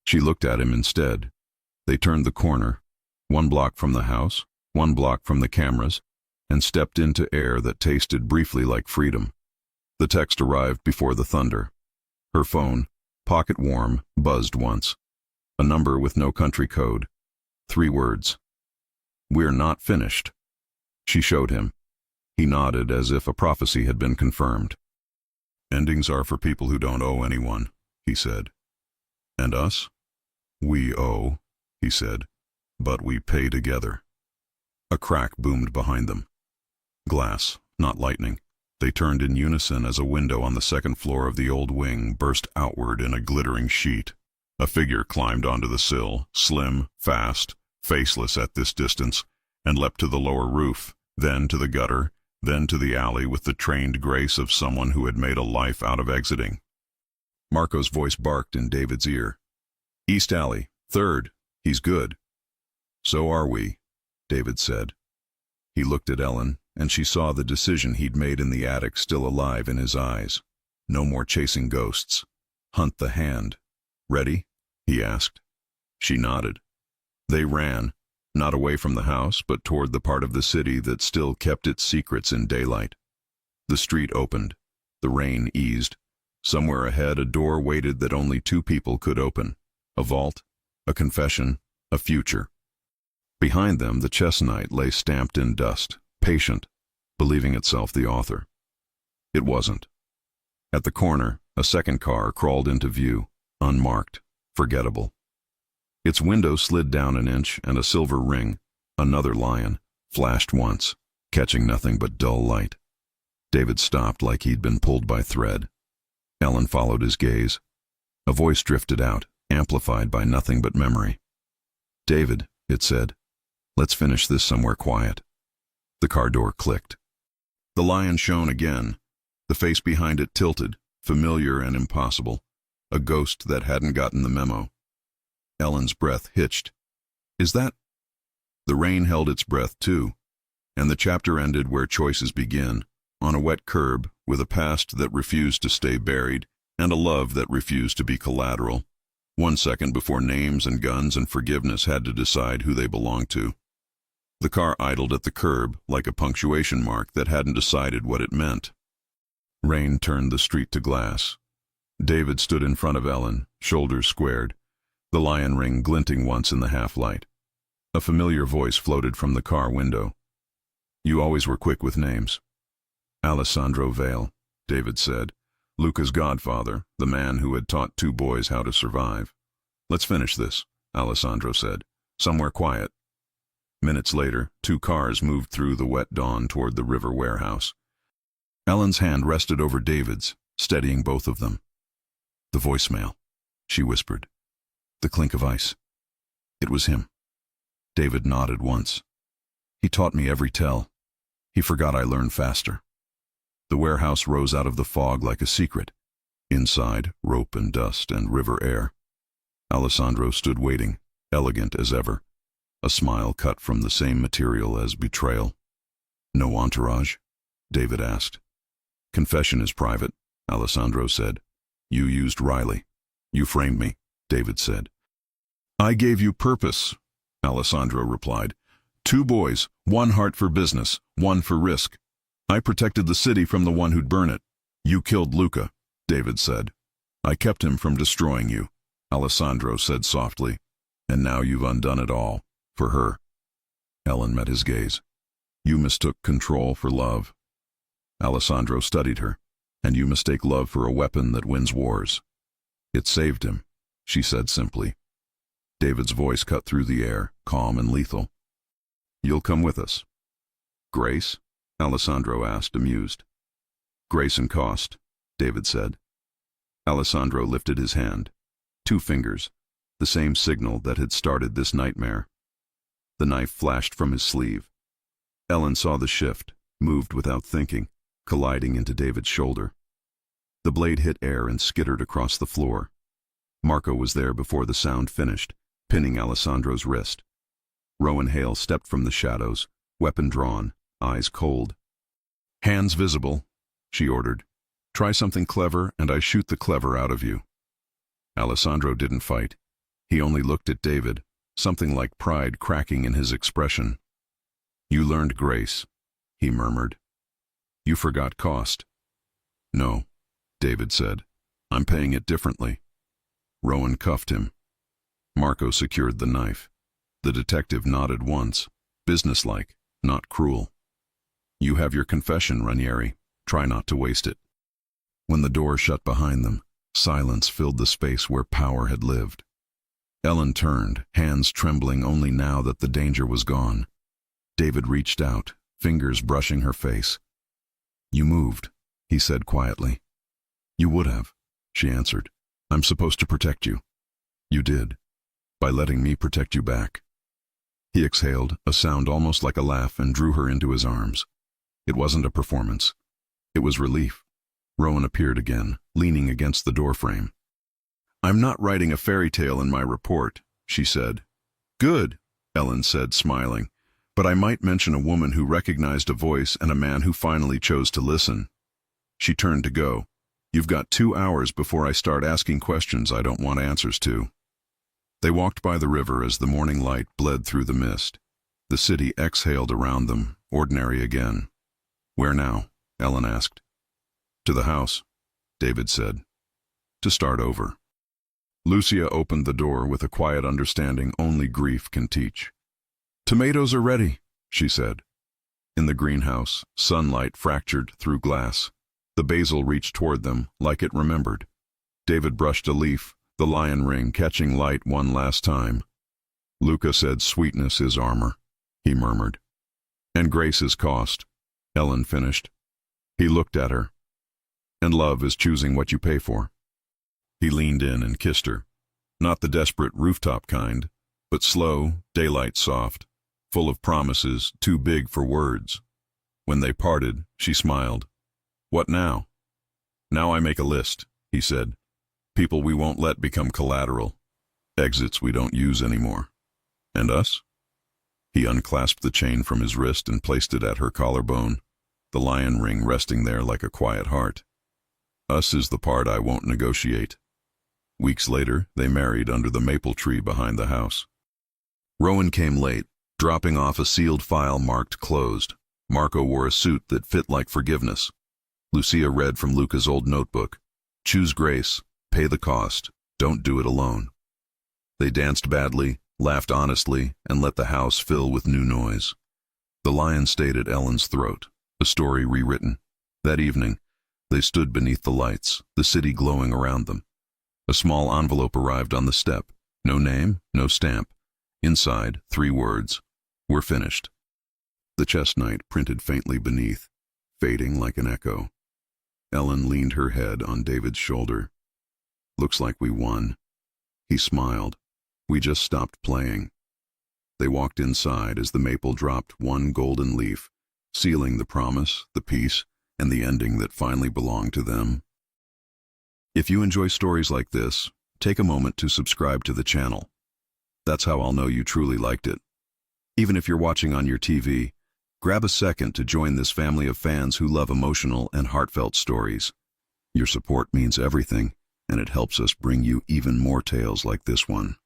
She looked at him instead. They turned the corner, 1 block from the house, 1 block from the cameras, and stepped into air that tasted briefly like freedom. The text arrived before the thunder. Her phone, pocket warm, buzzed once. A number with no country code. 3 words. We're not finished. She showed him. He nodded as if a prophecy had been confirmed. Endings are for people who don't owe anyone, he said. And us? "We owe," he said, "but we pay together." A crack boomed behind them. Glass, not lightning. They turned in unison as a window on the second floor of the old wing burst outward in a glittering sheet. A figure climbed onto the sill, slim, fast, faceless at this distance, and leapt to the lower roof, then to the gutter, then to the alley with the trained grace of someone who had made a life out of exiting. Marco's voice barked in David's ear. "East alley, third. He's good." "So are we," David said. He looked at Ellen, and she saw the decision he'd made in the attic still alive in his eyes. No more chasing ghosts. Hunt the hand. "Ready?" he asked. She nodded. They ran, not away from the house, but toward the part of the city that still kept its secrets in daylight. The street opened. The rain eased. Somewhere ahead a door waited that only two people could open. A vault, a confession, a future. Behind them the chess knight lay stamped in dust, patient, believing itself the author. It wasn't. At the corner, a second car crawled into view, unmarked, forgettable. Its window slid down an inch, and a silver ring, another lion, flashed once, catching nothing but dull light. David stopped like he'd been pulled by thread. Ellen followed his gaze. A voice drifted out, amplified by nothing but memory. "David," it said, "let's finish this somewhere quiet." The car door clicked. The lion shone again. The face behind it tilted, familiar and impossible. A ghost that hadn't gotten the memo. Ellen's breath hitched. "Is that—" The rain held its breath too, and the chapter ended where choices begin, on a wet curb, with a past that refused to stay buried, and a love that refused to be collateral. 1 second before names and guns and forgiveness had to decide who they belonged to. The car idled at the curb, like a punctuation mark that hadn't decided what it meant. Rain turned the street to glass. David stood in front of Ellen, shoulders squared, the lion ring glinting once in the half-light. A familiar voice floated from the car window. "You always were quick with names." "Alessandro Vale," David said. "Luca's godfather, the man who had taught 2 boys how to survive." "Let's finish this," Alessandro said. "Somewhere quiet." Minutes later, 2 cars moved through the wet dawn toward the river warehouse. Ellen's hand rested over David's, steadying both of them. "The voicemail," she whispered. "The clink of ice." It was him. David nodded once. "He taught me every tell. He forgot I learned faster." The warehouse rose out of the fog like a secret. Inside, rope and dust and river air. Alessandro stood waiting, elegant as ever. A smile cut from the same material as betrayal. "No entourage?" David asked. "Confession is private," Alessandro said. "You used Riley. You framed me," David said. "I gave you purpose," Alessandro replied. 2 boys, 1 heart for business, 1 for risk. I protected the city from the one who'd burn it. You killed Luca," David said. "I kept him from destroying you," Alessandro said softly. "And now you've undone it all. For her." Ellen met his gaze. "You mistook control for love." Alessandro studied her. "And you mistake love for a weapon that wins wars." "It saved him," she said simply. David's voice cut through the air, calm and lethal. "You'll come with us." "Grace?" Alessandro asked, amused. "Grace and cost," David said. Alessandro lifted his hand. 2 fingers, the same signal that had started this nightmare. The knife flashed from his sleeve. Ellen saw the shift, moved without thinking, colliding into David's shoulder. The blade hit air and skittered across the floor. Marco was there before the sound finished, pinning Alessandro's wrist. Rowan Hale stepped from the shadows, weapon drawn, eyes cold. "Hands visible," she ordered. "Try something clever and I shoot the clever out of you." Alessandro didn't fight. He only looked at David, something like pride cracking in his expression. "You learned grace," he murmured. "You forgot cost." "No," David said. "I'm paying it differently." Rowan cuffed him. Marco secured the knife. The detective nodded once, businesslike, not cruel. "You have your confession, Ranieri. Try not to waste it." When the door shut behind them, silence filled the space where power had lived. Ellen turned, hands trembling only now that the danger was gone. David reached out, fingers brushing her face. "You moved," he said quietly. "You would have," she answered. "I'm supposed to protect you." "You did, by letting me protect you back." He exhaled, a sound almost like a laugh, and drew her into his arms. It wasn't a performance. It was relief. Rowan appeared again, leaning against the doorframe. "I'm not writing a fairy tale in my report," she said. "Good," Ellen said, smiling. "But I might mention a woman who recognized a voice and a man who finally chose to listen." She turned to go. "You've got 2 hours before I start asking questions I don't want answers to." They walked by the river as the morning light bled through the mist. The city exhaled around them, ordinary again. "Where now?" Ellen asked. "To the house," David said. "To start over." Lucia opened the door with a quiet understanding only grief can teach. "Tomatoes are ready," she said. In the greenhouse, sunlight fractured through glass. The basil reached toward them, like it remembered. David brushed a leaf, the lion ring catching light one last time. "Luca said sweetness is armor," he murmured. "And grace is cost," Ellen finished. He looked at her. "And love is choosing what you pay for." He leaned in and kissed her. Not the desperate rooftop kind, but slow, daylight soft, full of promises too big for words. When they parted, she smiled. "What now?" "Now I make a list," he said. "People we won't let become collateral. Exits we don't use anymore. And us?" He unclasped the chain from his wrist and placed it at her collarbone, the lion ring resting there like a quiet heart. "Us is the part I won't negotiate." Weeks later, they married under the maple tree behind the house. Rowan came late, dropping off a sealed file marked closed. Marco wore a suit that fit like forgiveness. Lucia read from Luca's old notebook. "Choose grace, pay the cost, don't do it alone." They danced badly, laughed honestly, and let the house fill with new noise. The lion stayed at Ellen's throat, a story rewritten. That evening, they stood beneath the lights, the city glowing around them. A small envelope arrived on the step. No name, no stamp. Inside, 3 words. "We're finished." The chest knight printed faintly beneath, fading like an echo. Ellen leaned her head on David's shoulder. "Looks like we won." He smiled. "We just stopped playing." They walked inside as the maple dropped one golden leaf, sealing the promise, the peace, and the ending that finally belonged to them. If you enjoy stories like this, take a moment to subscribe to the channel. That's how I'll know you truly liked it. Even if you're watching on your TV, grab a second to join this family of fans who love emotional and heartfelt stories. Your support means everything, and it helps us bring you even more tales like this one.